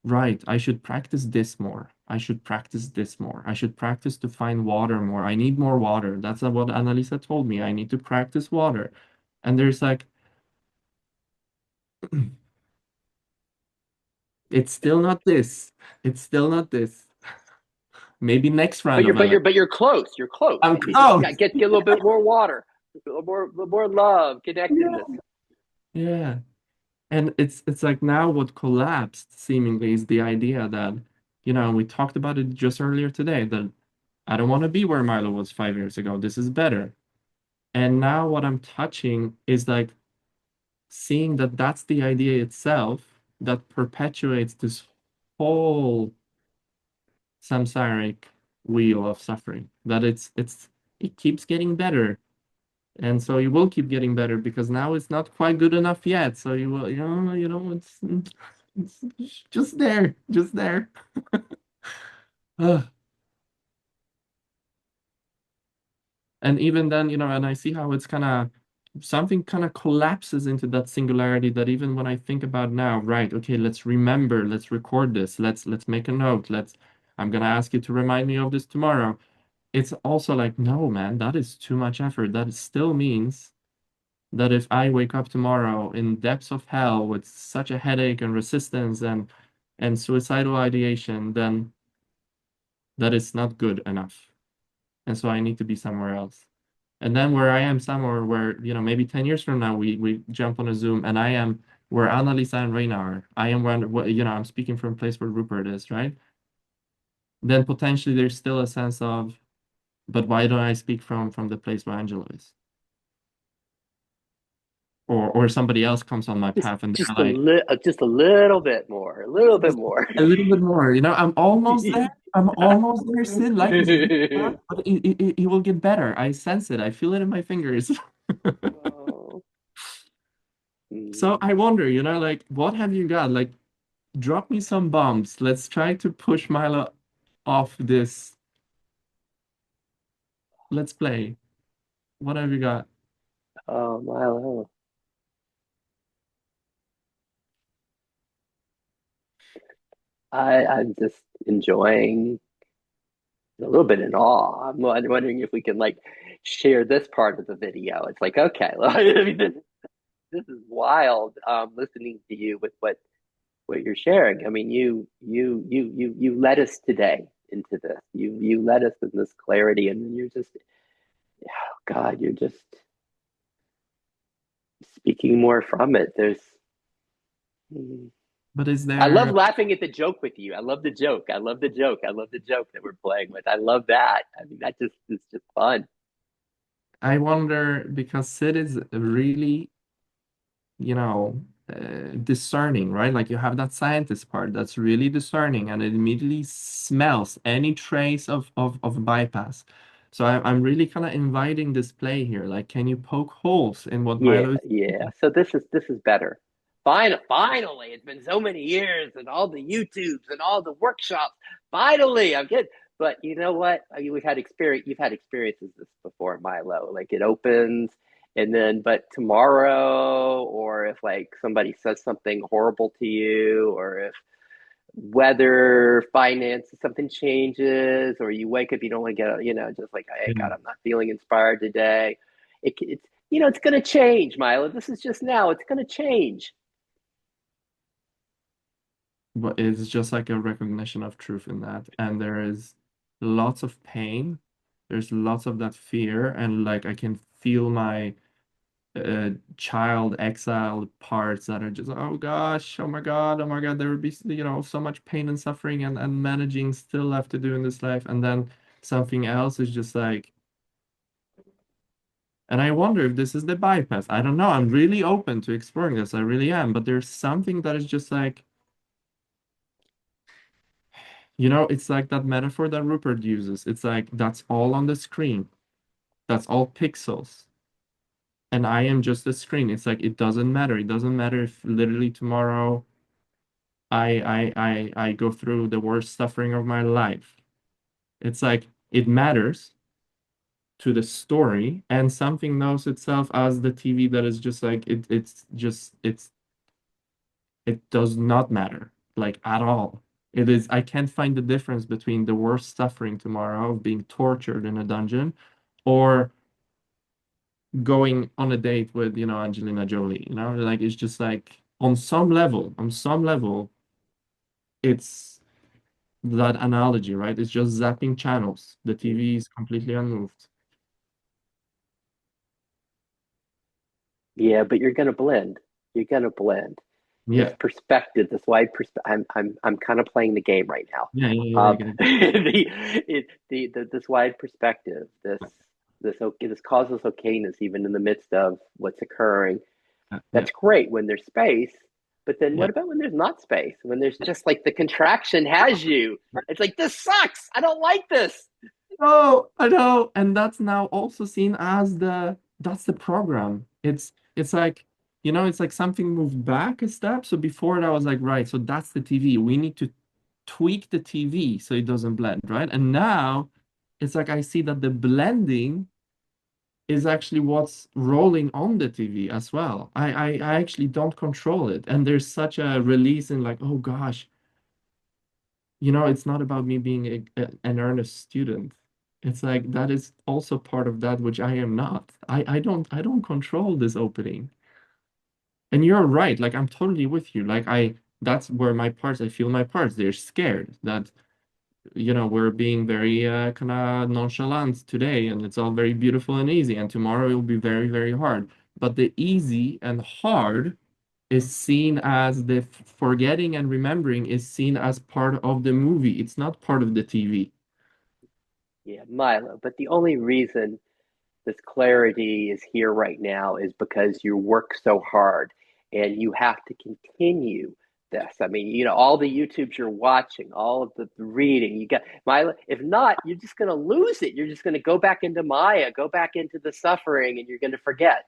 right, I should practice this more. I should practice this more. I should practice to find water more. I need more water. That's what Annalisa told me. I need to practice water. And there's like, it's still not this. It's still not this. Maybe next round of But you're close. You're close. I'm You just close. get a little bit more water, a little more love, connectedness. Yeah. And it's like now what collapsed seemingly is the idea that, we talked about it just earlier today, that I don't want to be where Milo was 5 years ago. This is better. And now what I'm touching is like seeing that that's the idea itself that perpetuates this whole samsaric wheel of suffering. That it keeps getting better. And so you will keep getting better because now it's not quite good enough yet. So you will, it's just there, just there. Ugh. And even then, and I see how it's something kind of collapses into that singularity that even when I think about now, right, okay, let's remember, let's record this, let's make a note, I'm gonna ask you to remind me of this tomorrow. It's also like, no, man, that is too much effort. That still means that if I wake up tomorrow in depths of hell with such a headache and resistance and suicidal ideation, then that is not good enough. And so I need to be somewhere else. And then where I am somewhere where, maybe 10 years from now, we jump on a Zoom and I am where Annalisa and Reina are. I am where, I'm speaking from a place where Rupert is, right? Then potentially there's still a sense of, but why don't I speak from the place where Angelo is? Or somebody else comes on my path and they're like, Just a little bit more, a little bit more. a little bit more. I'm almost there. I'm almost there, Sid. Life is but it will get better. I sense it. I feel it in my fingers. Oh. So I wonder, like, what have you got? Like, drop me some bombs. Let's try to push Milo off this. Let's play. What have you got? Oh, Milo. I'm just enjoying a little bit in awe. I'm wondering if we can like share this part of the video. It's like, okay, I mean, this is wild. Listening to you with what you're sharing. I mean, you led us today into this. You led us in this clarity, and you're just God, you're just speaking more from it. There's But is I love there, laughing at the joke with you. I love the joke. I love the joke. I love the joke that we're playing with. I love that. I mean, that just is just fun. I wonder, because Sid is really, discerning, right? Like you have that scientist part that's really discerning and it immediately smells any trace of bypass. So I'm really kind of inviting this play here. Like, can you poke holes in what Yeah, Milo is yeah. thinking? So this is better. Finally, it's been so many years and all the YouTubes and all the workshops. Finally, I'm getting. But you know what? I mean, we've had experience. You've had experiences this before, Milo. Like it opens, and then but tomorrow, or if like somebody says something horrible to you, or if weather, finance, something changes, or you wake up, you don't want to get, just like, hey, Yeah. God, I'm not feeling inspired today. It's, it's going to change, Milo. This is just now. It's going to change. But it's just like a recognition of truth in that. And there is lots of pain. There's lots of that fear. And like I can feel my child exiled parts that are just, oh gosh, oh my God, there would be, so much pain and suffering and managing still left to do in this life. And then something else is just like, and I wonder if this is the bypass. I don't know. I'm really open to exploring this. I really am. But there's something that is just like, it's like that metaphor that Rupert uses. It's like that's all on the screen. That's all pixels. And I am just a screen. It's like it doesn't matter. It doesn't matter if literally tomorrow I go through the worst suffering of my life. It's like it matters to the story, and something knows itself as the TV that is just like it does not matter like at all. It is I can't find the difference between the worst suffering tomorrow of being tortured in a dungeon or going on a date with, Angelina Jolie, like it's just like on some level, it's that analogy, right? It's just zapping channels. The TV is completely unmoved. Yeah, but you're going to blend. You're going to blend. This Yeah, perspective, this wide perspective. I'm kind of playing the game right now. yeah, yeah, yeah. This wide perspective, this causeless okayness, even in the midst of what's occurring. Yeah, That's great when there's space, but then yeah. what about when there's not space? When there's just like the contraction has you. It's like this sucks. I don't like this. Oh, I know. And that's now also seen as that's the program. It's like, it's like something moved back a step. So before that was like, right, so that's the TV. We need to tweak the TV so it doesn't blend, right? And now it's like I see that the blending is actually what's rolling on the TV as well. I actually don't control it. And there's such a release in like, oh gosh, it's not about me being an earnest student. It's like that is also part of that which I am not. I don't control this opening. And you're right, like I'm totally with you. Like that's where I feel my parts. They're scared that we're being very kind of nonchalant today and it's all very beautiful and easy and tomorrow it will be very, very hard. But the easy and hard is seen as the forgetting and remembering is seen as part of the movie. It's not part of the TV. Yeah, Milo. But the only reason this clarity is here right now is because you work so hard and you have to continue this. I mean, all the YouTubes you're watching, all of the reading, you got Milo. If not, you're just going to lose it. You're just going to go back into Maya, go back into the suffering, and you're going to forget.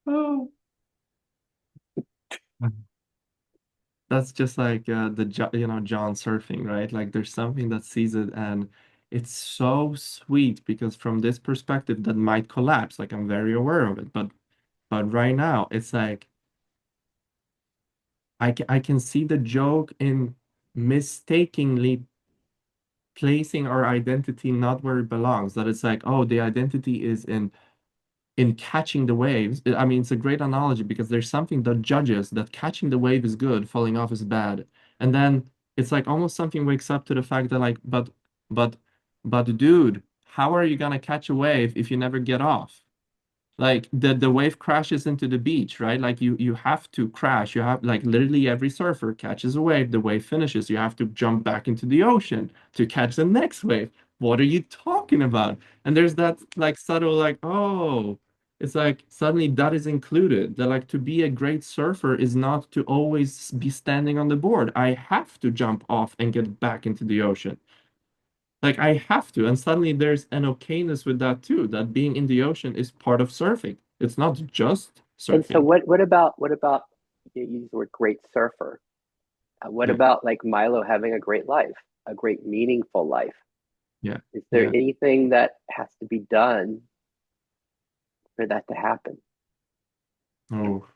Oh. That's just like John surfing, right? Like there's something that sees it and it's so sweet because from this perspective that might collapse. Like I'm very aware of it, but right now it's like I can see the joke in mistakenly placing our identity not where it belongs. That it's like, oh, the identity is in catching the waves. I mean, it's a great analogy because there's something that judges that catching the wave is good, falling off is bad. And then it's like almost something wakes up to the fact that like, but dude, how are you gonna catch a wave if you never get off? Like the wave crashes into the beach, right? Like you have to crash. You have like literally every surfer catches a wave, the wave finishes. You have to jump back into the ocean to catch the next wave. What are you talking about? And there's that like subtle like, oh, it's like suddenly that is included. That like to be a great surfer is not to always be standing on the board. I have to jump off and get back into the ocean. Like I have to, and suddenly there's an okayness with that too, that being in the ocean is part of surfing. It's not just And so surfing. what about you use the word great surfer? What Yeah, about like Milo having a great life, a great meaningful life? yeah, Is there yeah. anything that has to be done for that to happen? Oh,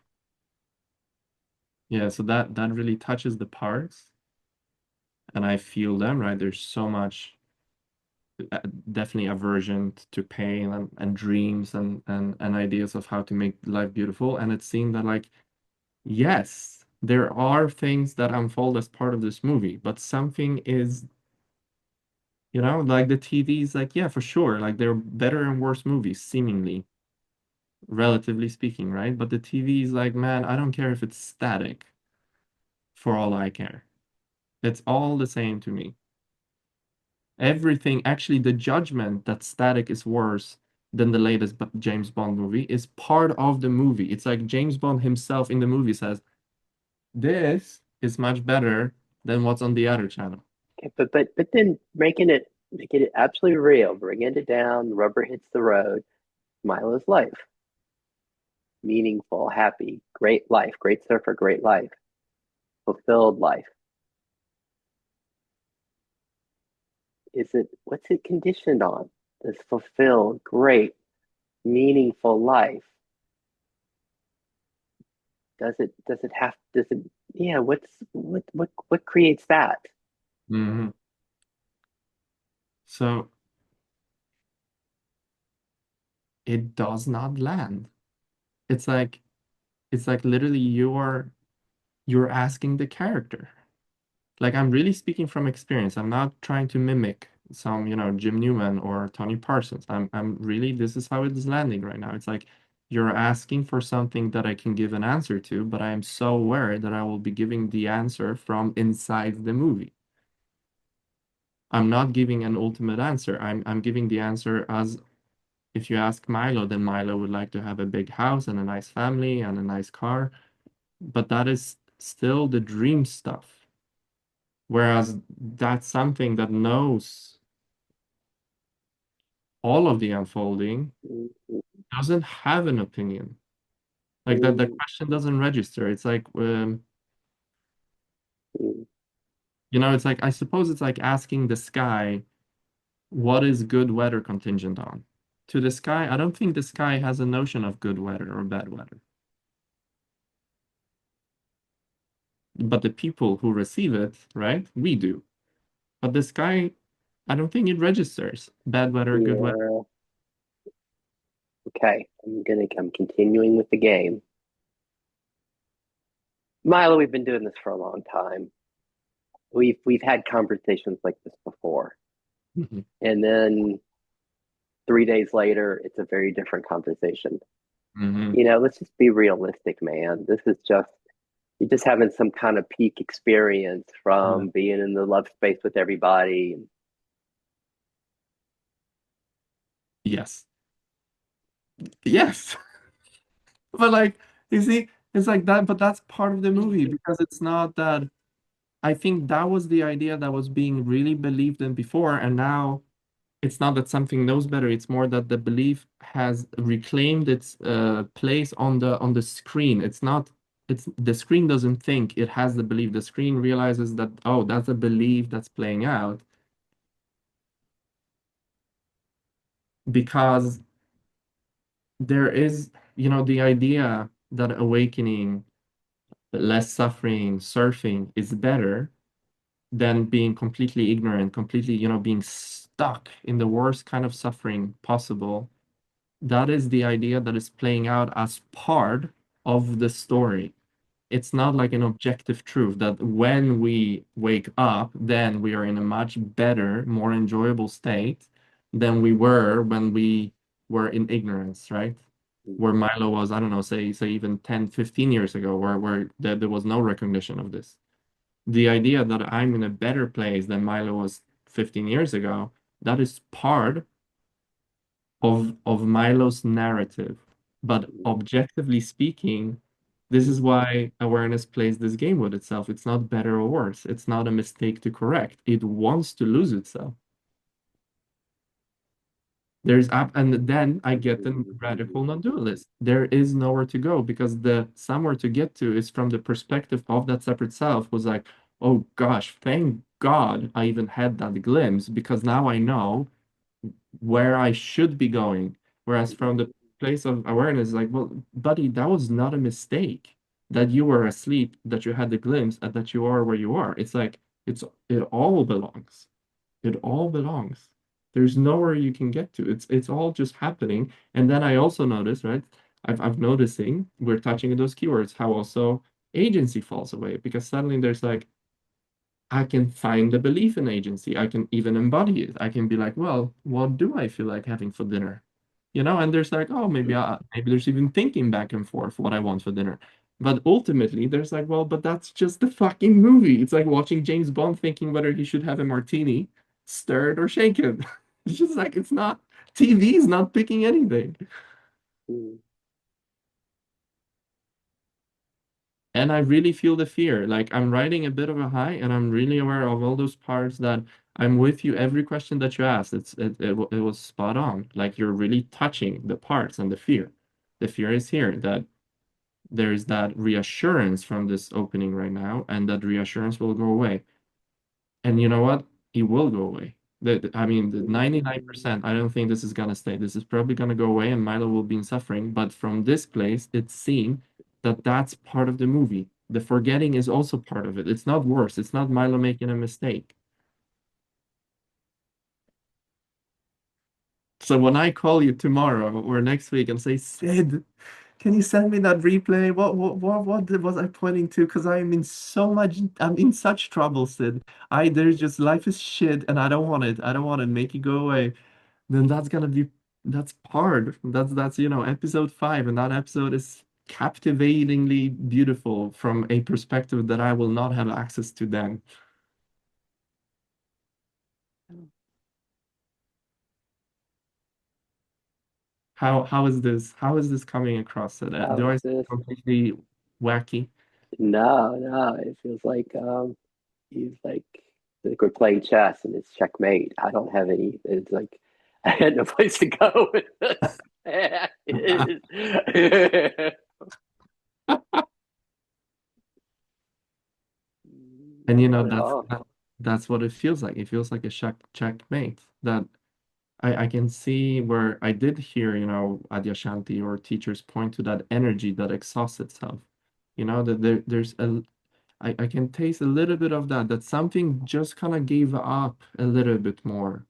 yeah. So that really touches the parts, and I feel them, right? There's so much definitely aversion to pain and dreams and ideas of how to make life beautiful. And it's seen that like, yes, there are things that unfold as part of this movie, but something is like the TV's like, yeah, for sure. Like there are better and worse movies, seemingly, relatively speaking, right? But the TV is like, man, I don't care if it's static for all I care. It's all the same to me. Everything, actually, the judgment that static is worse than the latest James Bond movie is part of the movie. It's like James Bond himself in the movie says, this is much better than what's on the other channel. Okay, but then making it absolutely real, bringing it down, the rubber hits the road. Milo's life, meaningful, happy, great life, great surfer, great life, fulfilled life. What's it conditioned on? This fulfilled, great, meaningful life. Does it yeah, what creates that? Mhm. So it does not land. It's like literally you're asking the character. Like I'm really speaking from experience. I'm not trying to mimic some, Jim Newman or Tony Parsons. I'm really this is how it is landing right now. It's like you're asking for something that I can give an answer to, but I am so aware that I will be giving the answer from inside the movie. I'm not giving an ultimate answer. I'm giving the answer as if you ask Milo, then Milo would like to have a big house and a nice family and a nice car. But that is still the dream stuff. Whereas that's something that knows all of the unfolding, Mm, doesn't have an opinion. Like that the mm, question doesn't register. It's like mm. it's like I suppose it's like asking the sky what is good weather contingent on. To the sky, I don't think the sky has a notion of good weather or bad weather. But the people who receive it, right? We do. But the sky, I don't think it registers bad weather, good weather. Yeah. Okay. I'm continuing with the game. Milo, we've been doing this for a long time. We've had conversations like this before. Mhm. And then 3 days later, it's a very different conversation. Mhm. Let's just be realistic, man. This is just you're just having some kind of peak experience Yeah. from being in the love space with everybody. Yes. Yes. But like, you see, it's like that, but that's part of the movie because it's not that I think that was the idea that was being really believed in before, and now it's not that something knows better, it's more that the belief has reclaimed its place on the screen. It's not it's the screen doesn't think it has the belief. The screen realizes that, oh, that's a belief that's playing out because there is, the idea that awakening, less suffering, surfing is better than being completely ignorant, completely, being stuck in the worst kind of suffering possible. That is the idea that is playing out as part of the story. It's not like an objective truth that when we wake up, then we are in a much better, more enjoyable state than we were when we were in ignorance, right? Where Milo was, I don't know, say even 10, 15 years ago, where there was no recognition of this. The idea that I'm in a better place than Milo was 15 years ago, that is part of Milo's narrative. But objectively speaking, this is why awareness plays this game with itself. It's not better or worse. It's not a mistake to correct. It wants to lose itself. There's up, and then I get the radical non-dualist. There is nowhere to go because the somewhere to get to is from the perspective of that separate self was like, oh gosh, thank God I even had that glimpse because now I know where I should be going. Whereas from the place of awareness, like, well, buddy, that was not a mistake that you were asleep, that you had the glimpse, and that you are where you are. It's like it all belongs. It all belongs. There's nowhere you can get to. It's all just happening. And then I also notice, right? I've noticing we're touching on those keywords, how also agency falls away because suddenly there's like I can find the belief in agency. I can even embody it. I can be like, well, what do I feel like having for dinner? You know, and there's like, oh, maybe there's even thinking back and forth what I want for dinner. But ultimately, there's like, well, but that's just the fucking movie. It's like watching James Bond thinking whether he should have a martini, stirred or shaken. It's just like it's not TV is not picking anything. And I really feel the fear. Like I'm riding a bit of a high, and I'm really aware of all those parts that I'm with you. Every question that you asked, it was spot on. Like you're really touching the parts and the fear. The fear is here that there is that reassurance from this opening right now, and that reassurance will go away. And you know what? It will go away. I mean, the 99%, I don't think this is gonna stay. This is probably gonna go away, and Milo will be in suffering. But from this place, it's seen that that's part of the movie. The forgetting is also part of it. It's not worse. It's not Milo making a mistake. So when I call you tomorrow or next week and say, Sid, can you send me that replay? What was I pointing to? Because I'm in such trouble, Sid. There's just life is shit and I don't want it. I don't want to make it go away. Then that's part. That's episode 5, and that episode is captivatingly beautiful from a perspective that I will not have access to then. How is this coming across? Sid? How Do is I sound this? completely wacky? No. It feels like he's like we're playing chess and it's checkmate. I don't have any. It's like I had no place to go with this. It is. And Not at all. that's what it feels like. It feels like a checkmate. That I can see where I did hear, Adyashanti or teachers point to that energy that exhausts itself. That I can taste a little bit of that something just kind of gave up a little bit more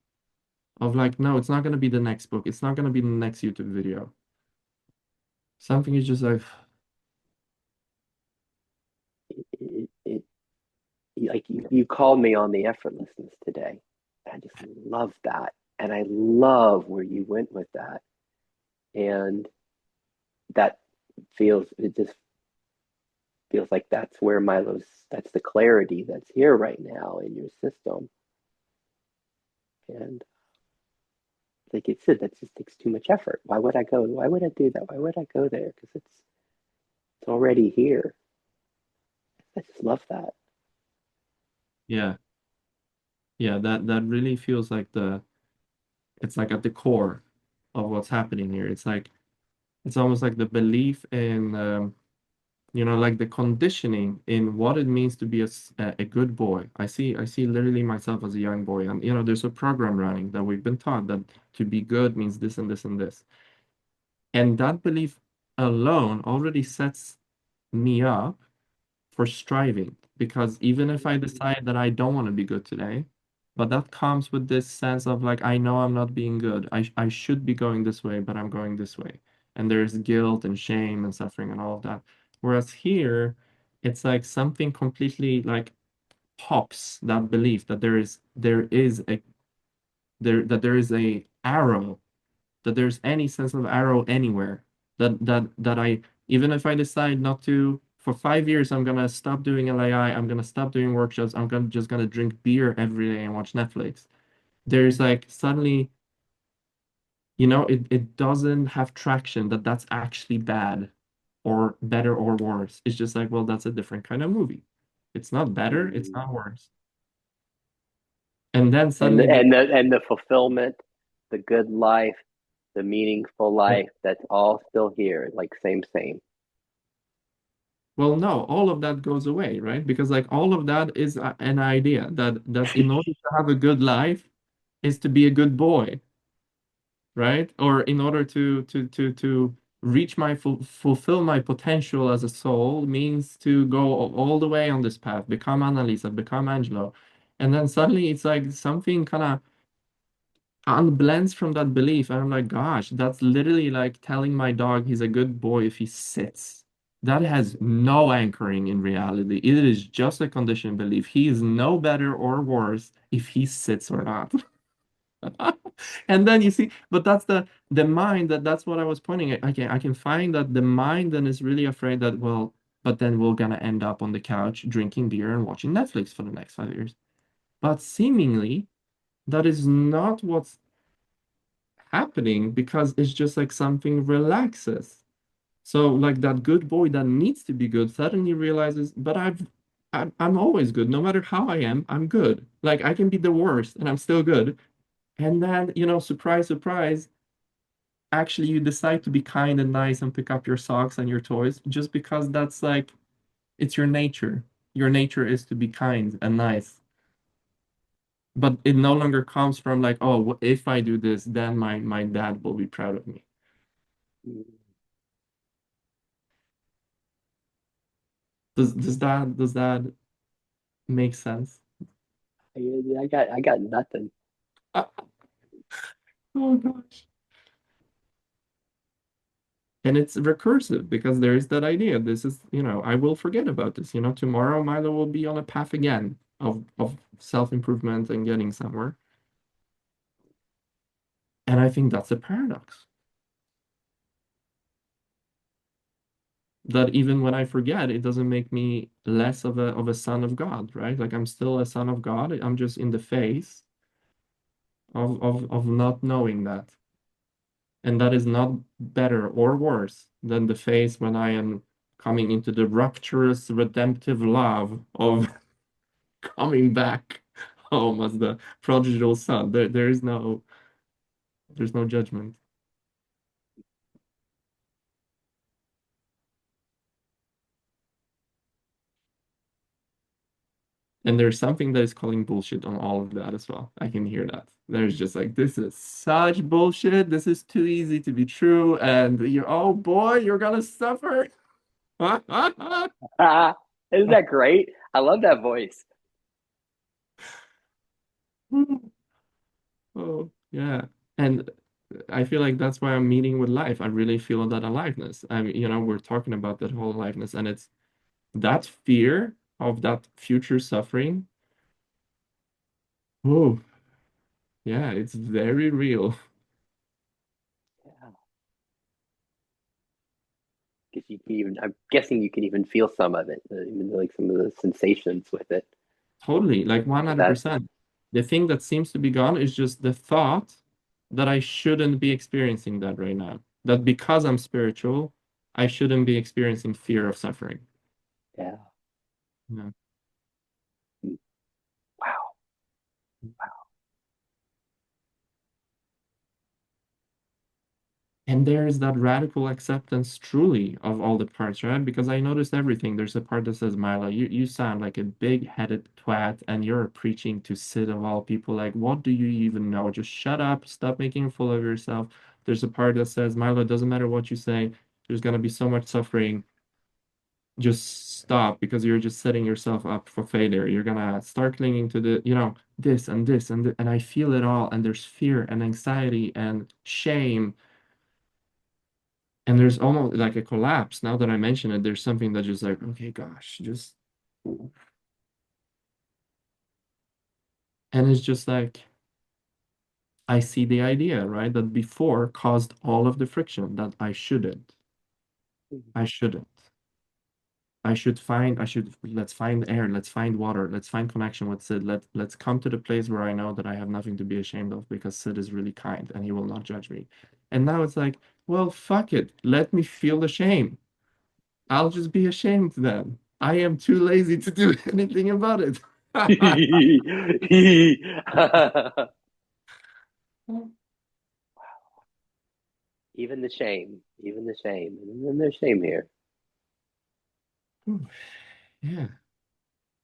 of like, no, it's not going to be the next book. It's not going to be the next YouTube video. Something is just like, It like you called me on the effortlessness today. I just love that, and I love where you went with that, and that it just feels like that's the clarity that's here right now in your system, and like it said, that just takes too much effort. Why would I go? Why would I do that? Why would I go there? Because it's already here. I just love that. yeah, yeah, that really feels like it's like at the core of what's happening here. It's almost like the belief in like the conditioning in what it means to be a good boy. I see literally myself as a young boy, and there's a program running that we've been taught that to be good means this and this and this. And that belief alone already sets me up for striving, because even if I decide that I don't want to be good today, but that comes with this sense of like I know I'm not being good. I should be going this way, but I'm going this way. And there's guilt and shame and suffering and all of that. Whereas here, it's like something completely like pops that belief that there is a arrow, that there's any sense of arrow anywhere. That I, even if I decide not to, for 5 years, I'm gonna stop doing LAI, I'm gonna stop doing workshops, I'm gonna just gonna drink beer every day and watch Netflix. There's like suddenly, it doesn't have traction that that's actually bad or better or worse. It's just like, well, that's a different kind of movie. It's not better, it's not worse. And then And suddenly the the fulfillment, the good life, the meaningful life, that's all still here, like same. well, no, all of that goes away, right? Because like all of that is an idea that in order to have a good life is to be a good boy, right? Or in order to reach my fulfill my potential as a soul means to go all the way on this path, become Annalisa, become Angelo. And then suddenly it's like something kind of unblends from that belief. And I'm like, gosh, that's literally like telling my dog he's a good boy if he sits. That has no anchoring in reality. It is just a conditioned belief. He is no better or worse if he sits or not. And then you see, but that's the mind that's what I was pointing at. Okay, I can find that the mind then is really afraid that, well, but then we're gonna end up on the couch drinking beer and watching Netflix for the next 5 years. But seemingly that is not what's happening because it's just like something relaxes. So like that good boy that needs to be good suddenly realizes, but I'm always good. No matter how I am, I'm good. Like I can be the worst and I'm still good. And then, surprise, surprise, actually you decide to be kind and nice and pick up your socks and your toys just because that's like it's your nature. Your nature is to be kind and nice. But it no longer comes from like, oh, if I do this, then my dad will be proud of me. Does that make sense? I got nothing. Oh gosh. And it's recursive because there is that idea. This is, I will forget about this. Tomorrow Milo will be on a path again of self-improvement and getting somewhere. And I think that's a paradox. That even when I forget, it doesn't make me less of a son of God, right? Like I'm still a son of God. I'm just in the face of not knowing that. And that is not better or worse than the phase when I am coming into the rapturous redemptive love of coming back home as the prodigal son. There's no judgment. And there's something that is calling bullshit on all of that as well. I can hear that. There's just like, this is such bullshit. This is too easy to be true. And oh boy, you're gonna suffer. Isn't that great? I love that voice. Oh, yeah. And I feel like that's why I'm meeting with life. I really feel that aliveness. I mean, we're talking about that whole aliveness, and it's that fear of that future suffering. Oh, yeah, it's very real. Yeah. 'Cause you can even, I'm guessing you can even feel some of it, even like some of the sensations with it. Totally, like That 100%. The thing that seems to be gone is just the thought that I shouldn't be experiencing that right now. That because I'm spiritual, I shouldn't be experiencing fear of suffering. yeah. Yeah. Wow. And there is that radical acceptance truly of all the parts, right? Because I noticed everything. There's a part that says, Milo, you sound like a big-headed twat and you're preaching to Sid of all people. Like, what do you even know? Just shut up, stop making a fool of yourself. There's a part that says, Milo, it doesn't matter what you say, there's gonna be so much suffering. Just stop because you're just setting yourself up for failure. You're gonna start clinging to this and this and I feel it all, and there's fear and anxiety and shame. And there's almost like a collapse. Now that I mention it, there's something that just like, okay, gosh, just, and it's just like, I see the idea, right? That before caused all of the friction, that I shouldn't. I shouldn't. Let's find air, let's find water, let's find connection with Sid. Let's come to the place where I know that I have nothing to be ashamed of because Sid is really kind and he will not judge me. And now it's like, well, fuck it. Let me feel the shame. I'll just be ashamed then. I am too lazy to do anything about it. Even the shame, and then there's shame here. Yeah.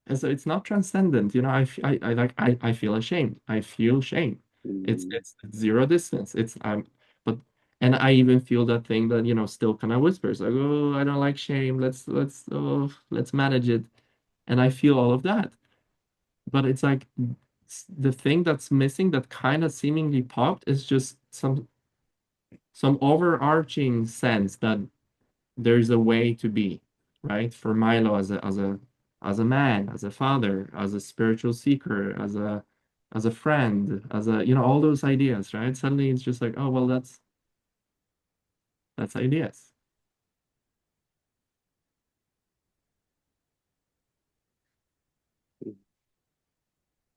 And so it's not transcendent, you know. I feel ashamed. I feel shame. It's zero distance. It's but and I even feel that thing that, you know, still kind of whispers like, oh, I don't like shame. Let's manage it. And I feel all of that. But it's like the thing that's missing that kind of seemingly popped is just some overarching sense that there's a way to be, right? For Milo as a man, as a father, as a spiritual seeker, as a friend, as a, you know, all those ideas, right? Suddenly it's just like, oh well, that's ideas.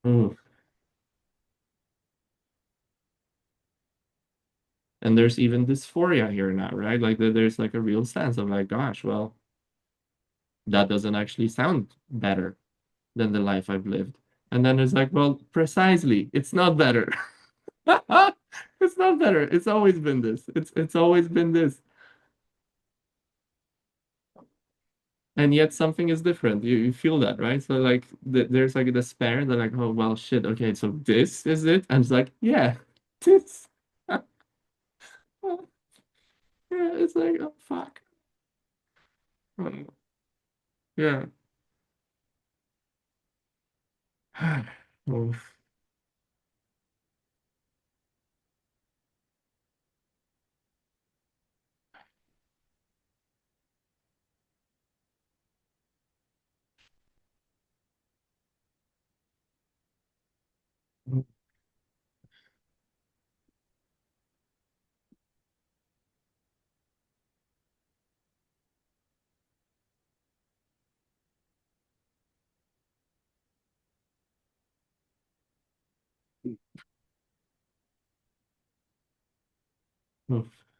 Ooh. And there's even dysphoria here now, right? Like there's like a real sense of like, gosh, well, that doesn't actually sound better than the life I've lived. And then it's like, well, precisely, it's not better. It's not better. It's always been this. It's always been this. And yet something is different. You feel that, right? So like there's like a despair that like, oh well, shit. Okay, so this is it, and it's like, yeah, this. Yeah, it's like, oh fuck. Oh, yeah. Oh, oh.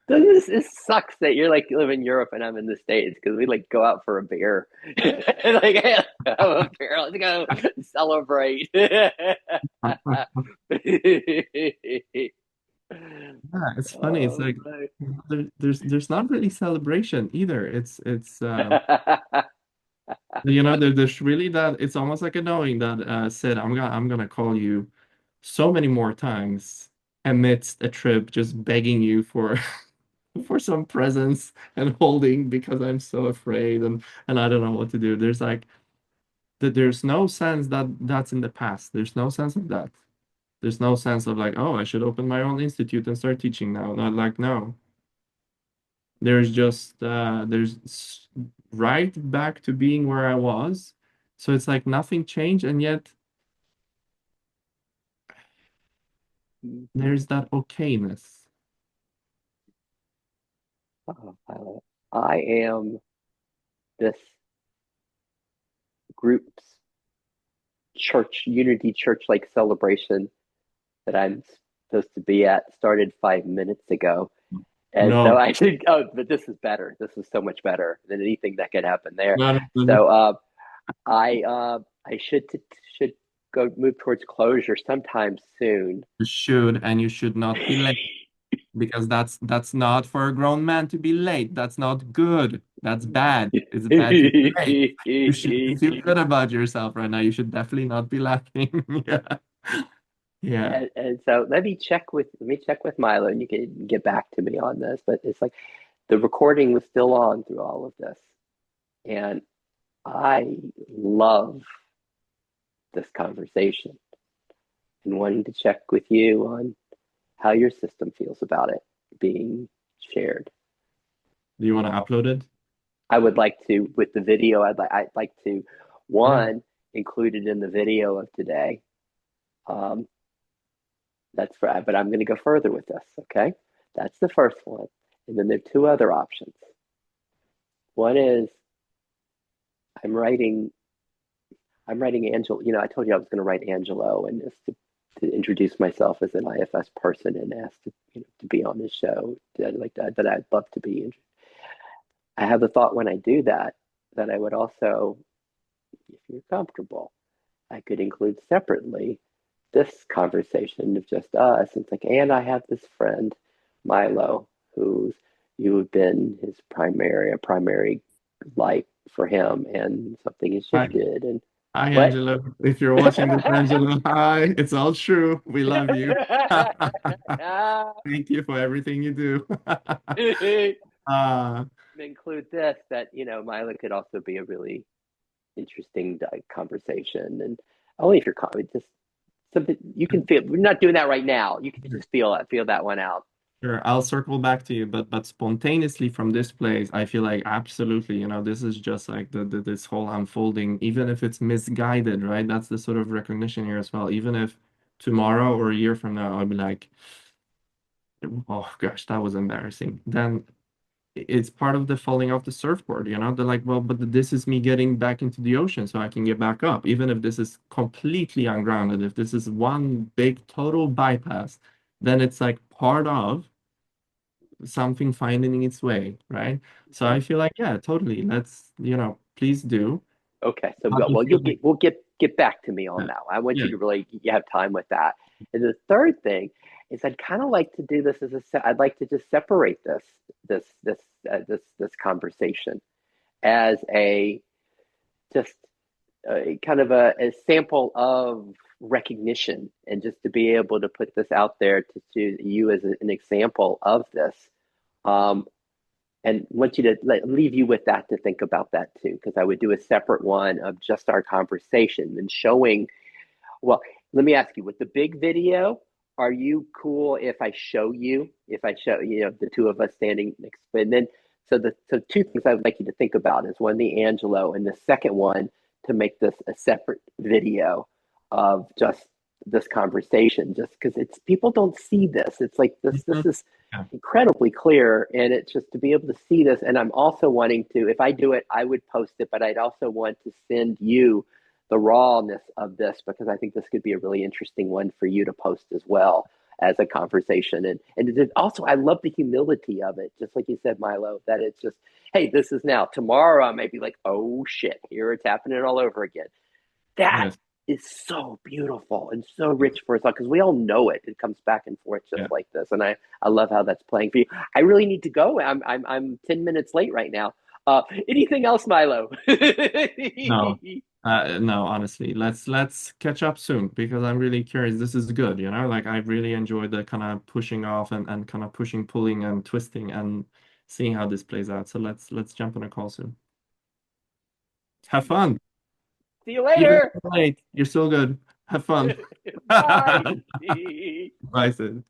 This sucks that you're like you live in Europe and I'm in the States because we like go out for a beer. Like, hey, have a beer, let's go celebrate. Yeah, it's funny. It's Oh like there's not really celebration either. It's you know, there's really that. It's almost like a knowing that said, I'm gonna call you so many more times amidst a trip, just begging you for for some presence and holding because I'm so afraid and I don't know what to do. There's like that. There's no sense that that's in the past. There's no sense of that. There's no sense of like, oh, I should open my own institute and start teaching now. Not like, no. There's just right back to being where I was. So it's like nothing changed, and yet there's that okayness. I am this group's church unity church like celebration that I'm supposed to be at started 5 minutes ago. And so No, I think, oh, but this is better. This is so much better than anything that could happen there. no, no, So I should go move towards closure sometime soon. you should, and you should not be late because that's not for a grown man to be late. That's not good. That's bad. It's bad to be late. You should feel good about yourself right now. You should definitely not be laughing. Yeah. Yeah. And so let me check with Milo, and you can get back to me on this. But it's like the recording was still on through all of this, and I love this conversation and wanting to check with you on how your system feels about it being shared. Do you want to upload it? I would like to, with the video, I'd like to, Yeah. one, include it in the video of today. Um, but I'm going to go further with this. Okay, that's the first one, and then there are two other options. One is I'm writing Angelo. You know, I told you I was going to write Angelo, and just to introduce myself as an EIFS person and ask to be on this show. That I'd love to be. I have the thought when I do that I would also, if you're comfortable, I could include separately this conversation of just us. It's like, and I have this friend, Milo, you have been his primary light for him, and something has Hi, shifted. And hi, what? Angelo. If you're watching this, Angelo, hi. It's all true. We love you. Thank you for everything you do. Uh, Include this that Milo could also be a really interesting conversation, and only if you're just something you can feel. We're not doing that right now. You can just feel that one out. Sure, I'll circle back to you, but spontaneously from this place, I feel like absolutely, this is just like this whole unfolding, even if it's misguided, right? That's the sort of recognition here as well. Even if tomorrow or a year from now, I'll be like, oh gosh, that was embarrassing. Then it's part of the falling off the surfboard, They're like, well, but this is me getting back into the ocean so I can get back up. Even if this is completely ungrounded, if this is one big total bypass, then it's like part of something finding its way, right? So I feel like, yeah, totally. Let's, please do. Okay, so How do you well, feel like- we'll get back to me on yeah, that. I want yeah, you to really have time with that. And the third thing is, I'd kind of like to do this I'd like to just separate this conversation as a just kind of a sample of recognition, and just to be able to put this out there to you as an example of this. Um, and want you to leave you with that, to think about that too, because I would do a separate one of just our conversation and showing. Well, let me ask you, with the big video, are you cool if I show the two of us standing next? And then, so two things I would like you to think about is, one, the Angelo, and the second one, to make this a separate video of just this conversation, just because it's people don't see this. It's like this Mhm. is Yeah. incredibly clear, and it's just to be able to see this. And I'm also wanting to, if I do it, I would post it, but I'd also want to send you the rawness of this, because I think this could be a really interesting one for you to post as well as a conversation. And also, I love the humility of it, just like you said, Milo, that it's just, hey, this is now. Tomorrow I may be like, oh shit, here it's happening all over again. That Yes. is so beautiful and so rich for us all, because we all know it. It comes back and forth just Yeah. like this, and I love how that's playing for you. I really need to go. I'm 10 minutes late right now. Anything else, Milo? No. No, honestly, let's catch up soon because I'm really curious. This is good, Like I really enjoyed the kind of pushing off and kind of pushing, pulling, and twisting and seeing how this plays out. So let's jump on a call soon. Have fun. See you Even if later. it's late, you're still good. Have fun. Bye. Bye, Sid.